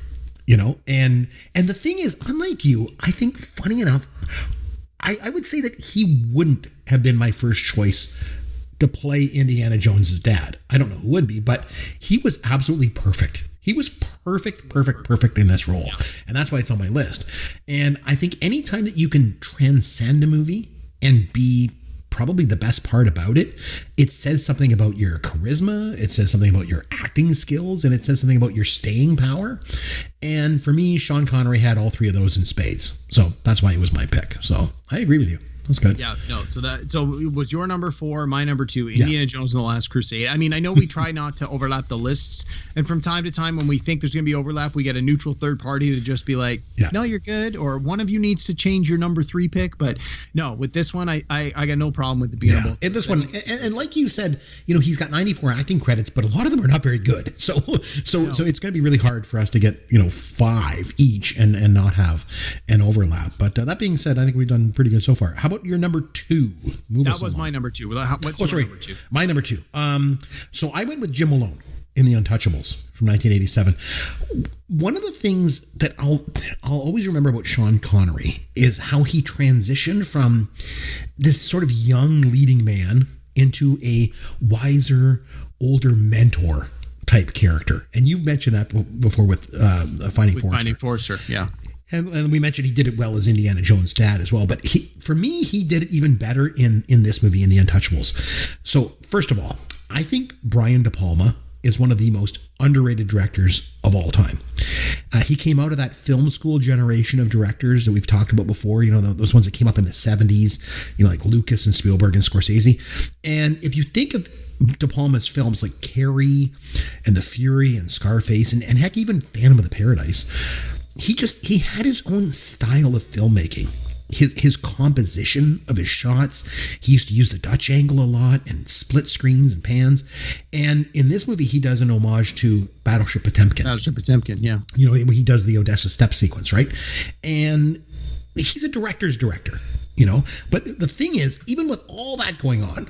and the thing is, unlike you, I think, funny enough, I would say that he wouldn't have been my first choice to play Indiana Jones's dad. I don't know who would be, but he was absolutely perfect. He was perfect in this role. Yeah. And that's why it's on my list. And I think anytime that you can transcend a movie and be probably the best part about it, it says something about your charisma, it says something about your acting skills, and it says something about your staying power. And for me, Sean Connery had all 3 of those in spades. So that's why he was my pick. So I agree with you. That's good. Yeah, no. So it was your number 4, my number 2, Indiana Jones and the Last Crusade. I mean, I know we try not to overlap the lists, and from time to time when we think there's going to be overlap, we get a neutral third party to just be like, no, you're good, or one of you needs to change your number 3 pick. But no, with this one, I got no problem with the being able. And this one, and like you said, he's got 94 acting credits, but a lot of them are not very good. So it's going to be really hard for us to get 5 each and not have an overlap. But that being said, I think we've done pretty good so far. How about your number 2? That was my number 2. What's your number 2? My number 2. So I went with Jim Malone in The Untouchables from 1987. One of the things that I'll always remember about Sean Connery is how he transitioned from this sort of young leading man into a wiser, older mentor type character. And you've mentioned that before with Finding Forrester. Finding Forrester, yeah. And we mentioned he did it well as Indiana Jones' dad as well. But for me, he did it even better in this movie, in The Untouchables. So first of all, I think Brian De Palma is one of the most underrated directors of all time. He came out of that film school generation of directors that we've talked about before, those ones that came up in the 70s, like Lucas and Spielberg and Scorsese. And if you think of De Palma's films like Carrie and The Fury and Scarface and heck, even Phantom of the Paradise, he had his own style of filmmaking. His composition of his shots, he used to use the Dutch angle a lot and split screens and pans. And in this movie, he does an homage to Battleship Potemkin. Yeah. He does the Odessa Steppe sequence, right? And he's a director's director, But the thing is, even with all that going on,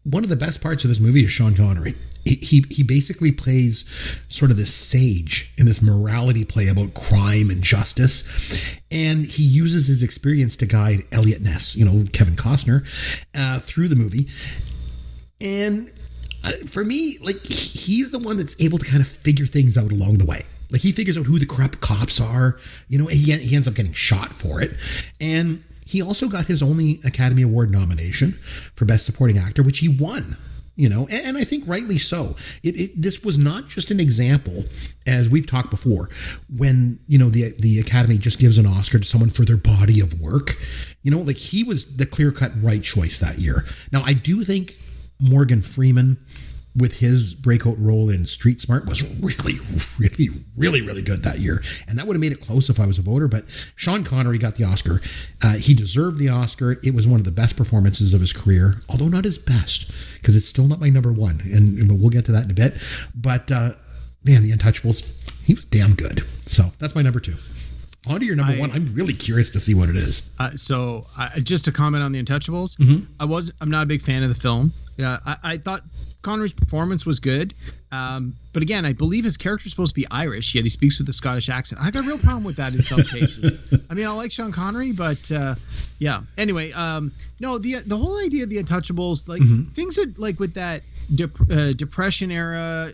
one of the best parts of this movie is Sean Connery. He basically plays sort of this sage in this morality play about crime and justice. And he uses his experience to guide Elliot Ness, Kevin Costner, through the movie. And for me, like, he's the one that's able to kind of figure things out along the way. Like, he figures out who the corrupt cops are, he ends up getting shot for it. And he also got his only Academy Award nomination for Best Supporting Actor, which he won. And I think rightly so. This was not just an example, as we've talked before, when, the Academy just gives an Oscar to someone for their body of work. Like, he was the clear-cut right choice that year. Now, I do think Morgan Freeman, with his breakout role in Street Smart, was really, really, really, really good that year. And that would have made it close if I was a voter. But Sean Connery got the Oscar. He deserved the Oscar. It was one of the best performances of his career, although not his best, because it's still not my number 1. And we'll get to that in a bit. But, man, The Untouchables, he was damn good. So that's my number 2. On to your number one. I'm really curious to see what it is. So just to comment on The Untouchables, I'm not a big fan of the film. I thought Connery's performance was good. But again, I believe his character's supposed to be Irish, yet he speaks with a Scottish accent. I got a real problem with that in some cases. I mean, I like Sean Connery, but yeah. Anyway, no, the whole idea of The Untouchables, like things that like with that Depression era,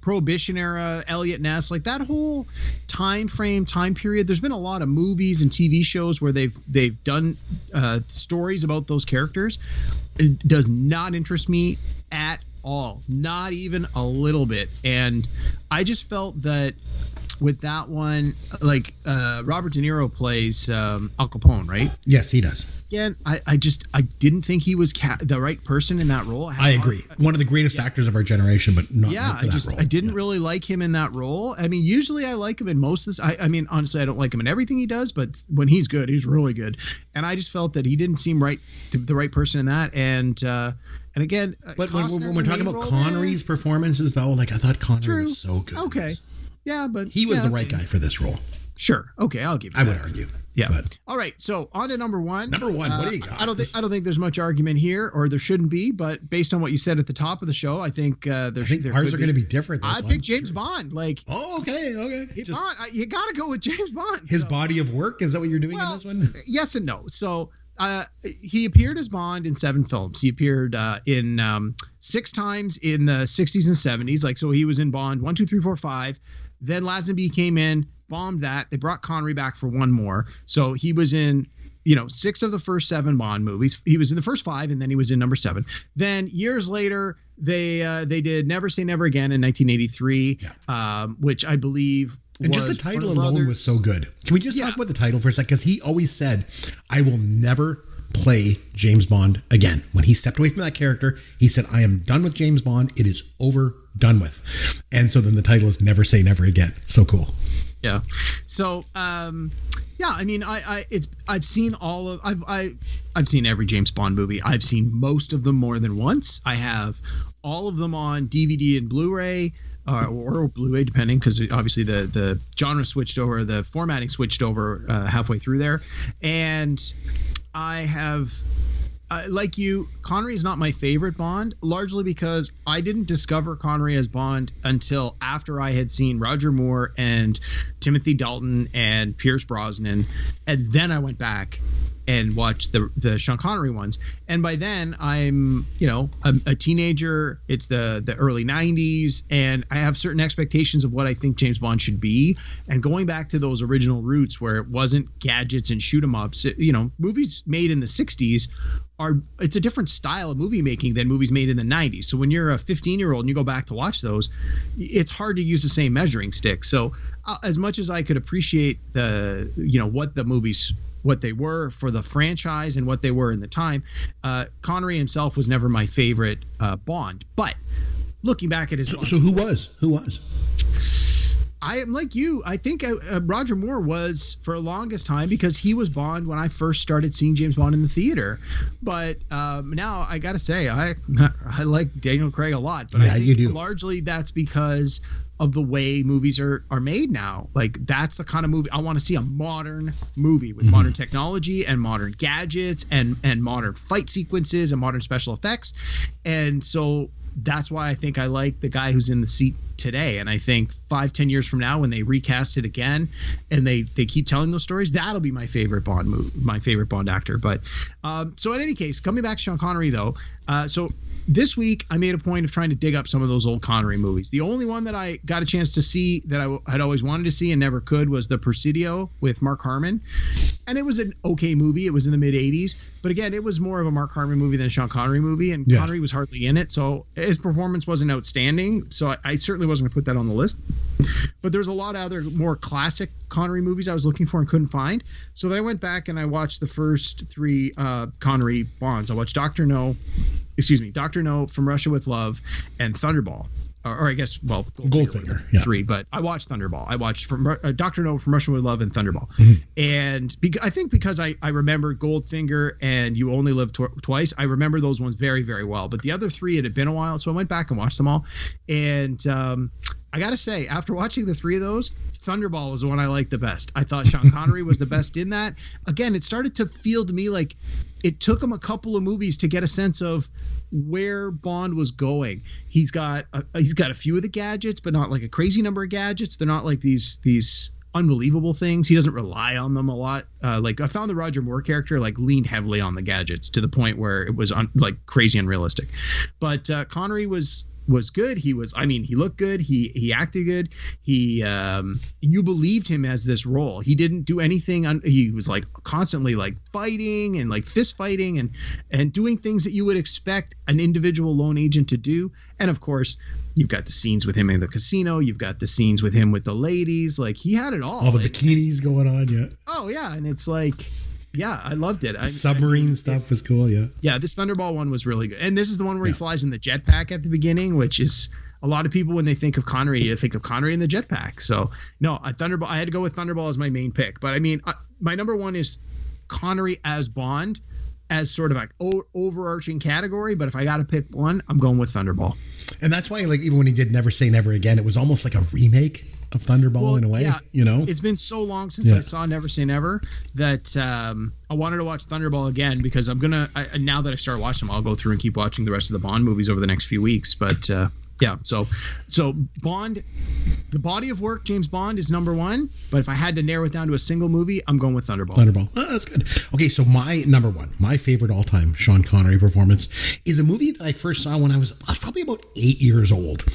Prohibition era, Elliot Ness, like that whole time period. There's been a lot of movies and TV shows where they've done stories about those characters. It does not interest me at all, not even a little bit. And I just felt that with that one, like Robert De Niro plays Al Capone, right? Yes, he does. Again, I didn't think he was the right person in that role. I agree. One of the greatest actors of our generation, but not for that role. I didn't really like him in that role. I mean, usually I like him in most of this. I mean, honestly, I don't like him in everything he does, but when he's good, he's really good. And I just felt that he didn't seem the right person in that. And again, but when we're talking about Connery's performances, though, like I thought Connery was so good. Okay. Yeah, but he was the right guy for this role. Sure. Okay, I'll give you that. I would argue. Yeah. But. All right. So on to number one. Number one. What do you got? I don't think there's much argument here, or there shouldn't be. But based on what you said at the top of the show, I think ours are going to be different. I picked James Bond. Like. Oh, okay. You got to go with James Bond. His body of work, is that what you're doing in this one? Yes and no. So. He appeared as Bond in 7 films. He appeared in 6 times in the 60s and 70s. Like, so he was in Bond 1, 2, 3, 4, 5. Then Lazenby came in, bombed that. They brought Connery back for one more. So he was in, 6 of the first 7 Bond movies. He was in the first 5, and then he was in number 7. Then years later, they did Never Say Never Again in 1983, which I believe. And just the title alone was so good. Can we just talk about the title for a second? Because he always said, I will never play James Bond again. When he stepped away from that character, he said, I am done with James Bond. It is over, done with. And so then the title is Never Say Never Again. So cool. Yeah. So, I mean, I've seen I've seen every James Bond movie. I've seen most of them more than once. I have all of them on DVD and Blu-ray. Or Blu-ray, depending, because obviously the genre switched over, the formatting switched over halfway through there. And I have, like you, Connery is not my favorite Bond, largely because I didn't discover Connery as Bond until after I had seen Roger Moore and Timothy Dalton and Pierce Brosnan, and then I went back and watched the Sean Connery ones. And by then I'm, a teenager. It's the early 90s, and I have certain expectations of what I think James Bond should be. And going back to those original roots where it wasn't gadgets and shoot 'em ups, movies made in the 60s it's a different style of movie making than movies made in the 90s. So when you're a 15-year-old and you go back to watch those, it's hard to use the same measuring stick. So as much as I could appreciate what the movies, what they were for the franchise and what they were in the time, Connery himself was never my favorite Bond. But looking back at his so who was? I am like you. I think Roger Moore was for the longest time, because he was Bond when I first started seeing James Bond in the theater. But now I got to say, I like Daniel Craig a lot. But I think you do. Largely that's because of the way movies are made now. Like, that's the kind of movie I want to see, a modern movie with modern technology and modern gadgets and modern fight sequences and modern special effects. And so that's why I think I like the guy who's in the seat today. And I think 5-10 years from now, when they recast it again and they keep telling those stories, that'll be my favorite Bond movie, my favorite Bond actor. But so in any case, coming back to Sean Connery though, so this week I made a point of trying to dig up some of those old Connery movies. The only one that I got a chance to see that I had always wanted to see and never could was The Presidio with Mark Harmon. And it was an okay movie. It was in the mid 80s, but again, it was more of a Mark Harmon movie than a Sean Connery movie, and Connery was hardly in it. So his performance wasn't outstanding. So I certainly wasn't going to put that on the list, but there's a lot of other more classic Connery movies I was looking for and couldn't find. So then I went back and I watched the first 3 Connery Bonds. I watched Dr. No, From Russia with Love, and Thunderball. Or I guess, well, Goldfinger, 3, but I watched Thunderball. I watched Dr. No, From Russia with Love, and Thunderball. And I think because I remember Goldfinger and You Only Live Twice, I remember those ones very, very well. But the other 3, it had been a while, so I went back and watched them all. And I gotta say, after watching the three of those, Thunderball was the one I liked the best. I thought Sean Connery was the best in that. Again, it started to feel to me like it took him a couple of movies to get a sense of where Bond was going. He's got a few of the gadgets, but not like a crazy number of gadgets. They're not like these unbelievable things. He doesn't rely on them a lot. Like I found the Roger Moore character like leaned heavily on the gadgets to the point where it was like crazy unrealistic. But Connery was good. He looked good. He acted good. You believed him as this role. He didn't do anything. He was like constantly like fighting and like fist fighting and doing things that you would expect an individual lone agent to do. And of course, you've got the scenes with him in the casino. You've got the scenes with him with the ladies. Like he had it all. All the bikinis going on. Yeah. Oh yeah. And it's like, yeah, I loved it. Submarine stuff was cool, yeah. Yeah, this Thunderball one was really good. And this is the one where he flies in the jetpack at the beginning, which is a lot of people, when they think of Connery, they think of Connery in the jetpack. So, no, Thunderball. I had to go with Thunderball as my main pick. But, I mean, my number one is Connery as Bond as sort of like overarching category. But if I got to pick one, I'm going with Thunderball. And that's why, like, even when he did Never Say Never Again, it was almost like a remake of Thunderball in a way, you know? It's been so long since I saw Never Say Never that I wanted to watch Thunderball again because now that I started watching them, I'll go through and keep watching the rest of the Bond movies over the next few weeks. But so Bond, the body of work, James Bond is number one. But if I had to narrow it down to a single movie, I'm going with Thunderball. Thunderball. Oh, that's good. Okay, so my number one, my favorite all-time Sean Connery performance is a movie that I first saw when I was probably about 8 years old.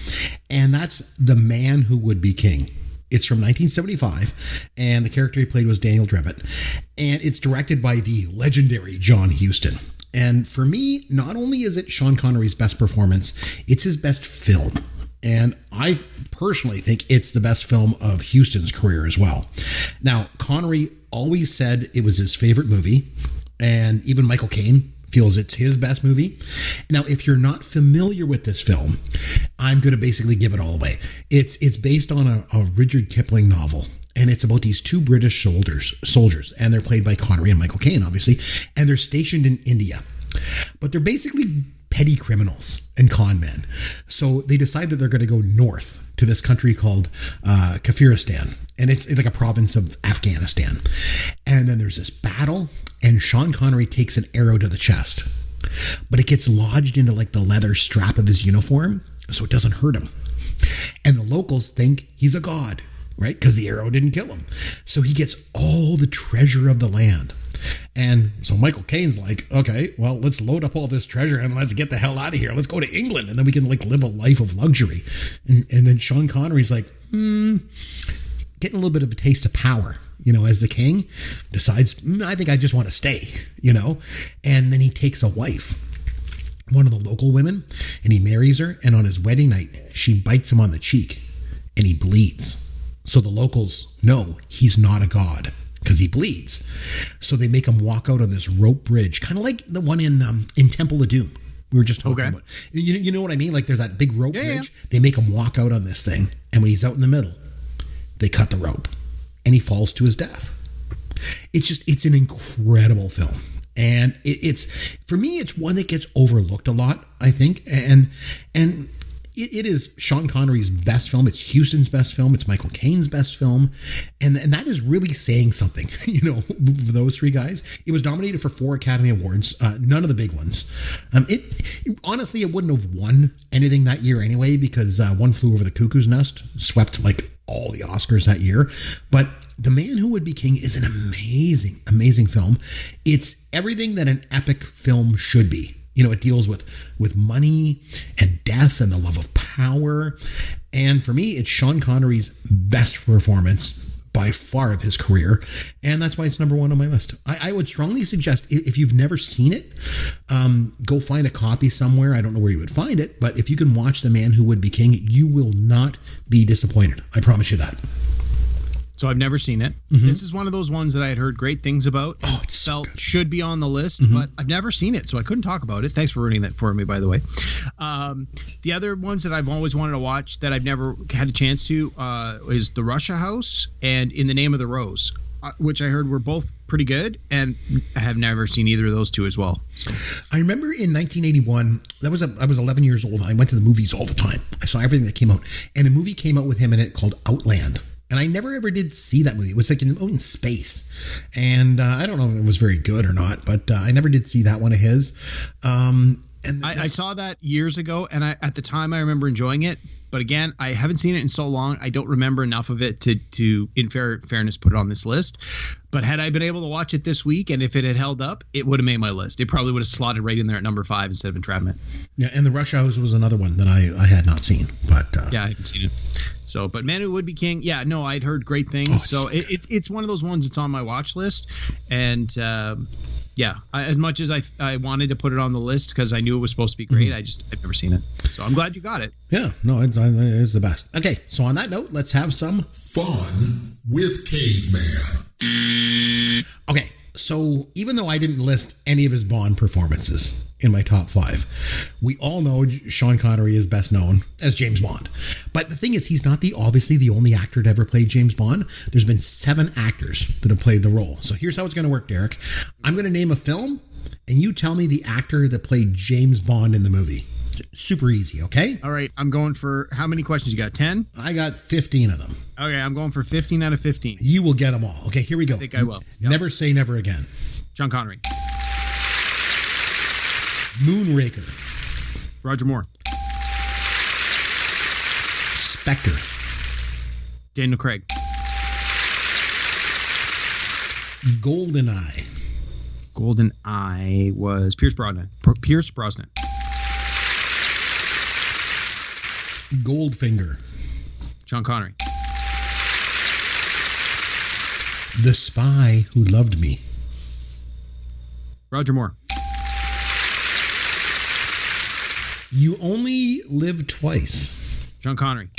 And that's The Man Who Would Be King. It's from 1975, and the character he played was Daniel Drevitt. And it's directed by the legendary John Huston. And for me, not only is it Sean Connery's best performance, it's his best film. And I personally think it's the best film of Huston's career as well. Now, Connery always said it was his favorite movie, and even Michael Caine feels it's his best movie. Now, if you're not familiar with this film, I'm going to basically give it all away. It's based on a Rudyard Kipling novel, and it's about these two British soldiers, and they're played by Connery and Michael Caine, obviously, and they're stationed in India. But they're basically petty criminals and con men. So they decide that they're going to go north to this country called Kafiristan, and it's like a province of Afghanistan. And then there's this battle, and Sean Connery takes an arrow to the chest, but it gets lodged into like the leather strap of his uniform, so it doesn't hurt him. And the locals think he's a god, right? Because the arrow didn't kill him. So he gets all the treasure of the land. And so Michael Caine's like, okay, well, let's load up all this treasure and let's get the hell out of here. Let's go to England, and then we can like live a life of luxury. And then Sean Connery's like, getting a little bit of a taste of power, you know, as the king, decides, I think I just want to stay, you know. And then he takes a wife, one of the local women, and he marries her. And on his wedding night, she bites him on the cheek and he bleeds. So the locals know he's not a god because he bleeds. So they make him walk out on this rope bridge, kind of like the one in Temple of Doom. We were just talking about. You know what I mean? Like there's that big rope bridge. Yeah. They make him walk out on this thing, and when he's out in the middle, they cut the rope, and he falls to his death. It's an incredible film, and it's for me, it's one that gets overlooked a lot, I think, and it is Sean Connery's best film. It's Huston's best film. It's Michael Caine's best film. And that is really saying something, you know, for those three guys. It was nominated for 4 Academy Awards, none of the big ones. Honestly, it wouldn't have won anything that year anyway, because One Flew Over the Cuckoo's Nest swept like all the Oscars that year. But The Man Who Would Be King is an amazing, amazing film. It's everything that an epic film should be. You know, it deals with money and death and the love of power. And for me, it's Sean Connery's best performance by far of his career. And that's why it's number one on my list. I would strongly suggest, if you've never seen it, go find a copy somewhere. I don't know where you would find it, but if you can watch The Man Who Would Be King, you will not be disappointed. I promise you that. So I've never seen it. Mm-hmm. This is one of those ones that I had heard great things about. Oh, it's felt so should be on the list, but I've never seen it, so I couldn't talk about it. Thanks for ruining that for me, by the way. The other ones that I've always wanted to watch that I've never had a chance to is The Russia House and In the Name of the Rose. which I heard were both pretty good, and I have never seen either of those two as well. So. I remember in 1981, I was 11 years old. I went to the movies all the time. I saw everything that came out, and a movie came out with him in it called Outland. And I never ever did see that movie. It was like in space, and I don't know if it was very good or not, but I never did see that one of his. I saw that years ago, and at the time I remember enjoying it. But again, I haven't seen it in so long. I don't remember enough of it to in fairness, put it on this list. But had I been able to watch it this week, and if it had held up, it would have made my list. It probably would have slotted right in there at number 5 instead of Entrapment. Yeah, and The Rush Hours was another one that I had not seen. But yeah, I haven't seen it. So, but Man Who Would Be King, yeah, no, I'd heard great things. So it's one of those ones that's on my watch list, and yeah, as much as I wanted to put it on the list because I knew it was supposed to be great, I've never seen it. So I'm glad you got it. Yeah, no, it's the best. Okay, so on that note, let's have some fun with Caveman. Okay, so even though I didn't list any of his Bond performances in my top 5, we all know Sean Connery is best known as James Bond. But the thing is, he's not obviously the only actor to ever play James Bond. There's been 7 actors that have played the role. So here's how it's going to work, Derek. I'm going to name a film, and you tell me the actor that played James Bond in the movie. Super easy, okay? All right, I'm going for, how many questions you got? 10? I got 15 of them. Okay, I'm going for 15 out of 15. You will get them all. Okay, here we go. I think I will. Yep. Never say never again. Sean Connery. Moonraker. Roger Moore. Spectre. Daniel Craig. GoldenEye. GoldenEye was Pierce Brosnan. Goldfinger. Sean Connery. The Spy Who Loved Me. Roger Moore. You Only Live Twice. Sean Connery.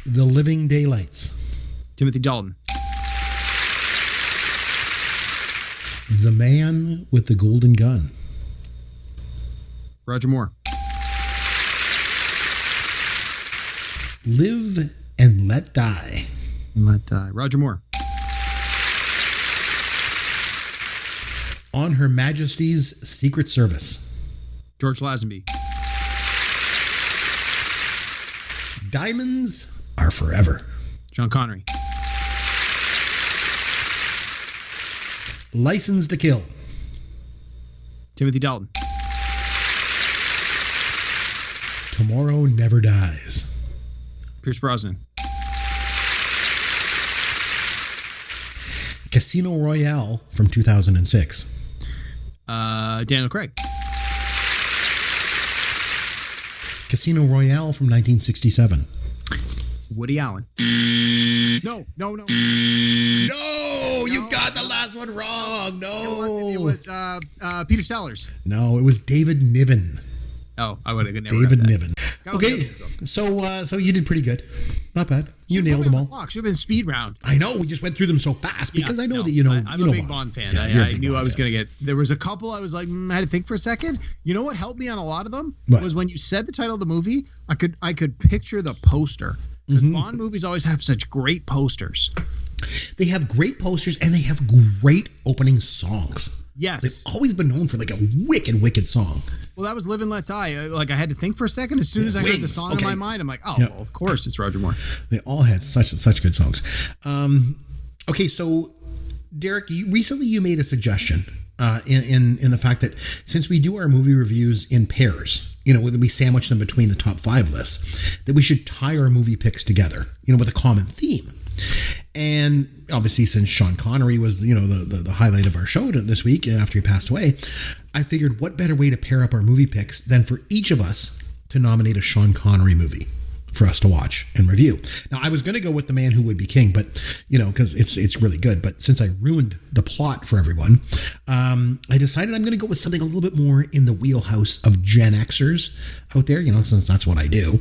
The Living Daylights. Timothy Dalton. The Man with the Golden Gun. Roger Moore. Live and Let Die. Roger Moore. On Her Majesty's Secret Service. George Lazenby. Diamonds Are Forever. Sean Connery. License to Kill. Timothy Dalton. Tomorrow Never Dies. Pierce Brosnan. Casino Royale from 2006. Daniel Craig. Casino Royale from 1967. Woody Allen. No. No, you got the last one wrong. No. It was Peter Sellers. No, it was David Niven. Oh, I would have never. David Niven. That Okay, so you did pretty good. Not bad. You nailed them all. Should have been speed round. I know. We just went through them so fast because I know that I'm a big Bond fan. I knew I was going to get. There was a couple I was like, I had to think for a second. You know what helped me on a lot of them was when you said the title of the movie. I could picture the poster because Bond movies always have such great posters. They have great posters and they have great opening songs. Yes, they've always been known for like a wicked song. Well, that was Live and Let Die. Like I had to think for a second. As soon as I heard the song in my mind, I'm like, well, of course it's Roger Moore. They all had such good songs. Okay, so Derek, recently you made a suggestion in the fact that since we do our movie reviews in pairs, we sandwich them between the top 5 lists, that we should tie our movie picks together, with a common theme. And obviously, since Sean Connery was, the highlight of our show this week after he passed away, I figured what better way to pair up our movie picks than for each of us to nominate a Sean Connery movie for us to watch and review. Now, I was going to go with The Man Who Would Be King, but, because it's really good. But since I ruined the plot for everyone, I decided I'm going to go with something a little bit more in the wheelhouse of Gen Xers out there, since that's what I do.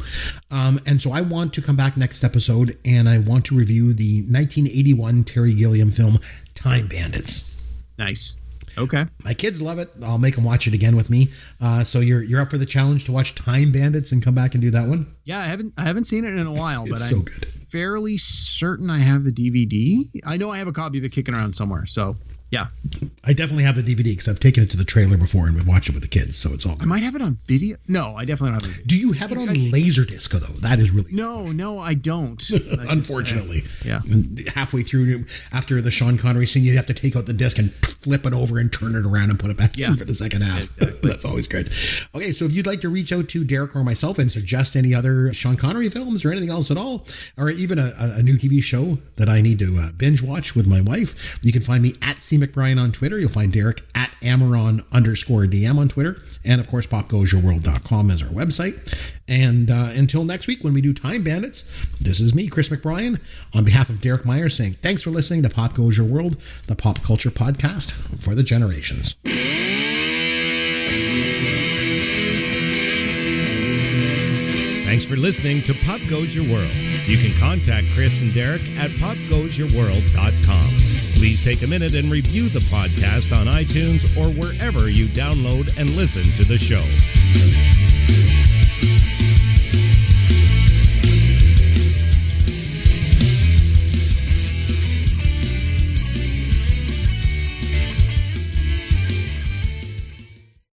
And so I want to come back next episode and I want to review the 1981 Terry Gilliam film Time Bandits. Nice. Okay. My kids love it. I'll make them watch it again with me. So you're up for the challenge to watch Time Bandits and come back and do that one? Yeah, I haven't seen it in a while, but so good. fairly certain I have the DVD. I know I have a copy of it kicking around somewhere. So, yeah. I definitely have the DVD because I've taken it to the trailer before and we've watched it with the kids, so it's all good. I might have it on video. No, I definitely don't have it on video. Do you have it on Laserdisc, though? That is really... No, I don't. Unfortunately. Yeah. Halfway through, after the Sean Connery scene, you have to take out the disc and flip it over and turn it around and put it back in for the second half. Exactly. That's always good. Okay, so if you'd like to reach out to Derek or myself and suggest any other Sean Connery films or anything else at all, or even a new TV show that I need to binge watch with my wife, you can find me at C. McBrien on Twitter. You'll find Derek at Amaron_DM on Twitter. And of course, popgoesyourworld.com is our website. And until next week when we do Time Bandits, this is me, Chris McBrien, on behalf of Derek Myers saying thanks for listening to Pop Goes Your World, the pop culture podcast for the generations. Thanks for listening to Pop Goes Your World. You can contact Chris and Derek at popgoesyourworld.com. Please take a minute and review the podcast on iTunes or wherever you download and listen to the show.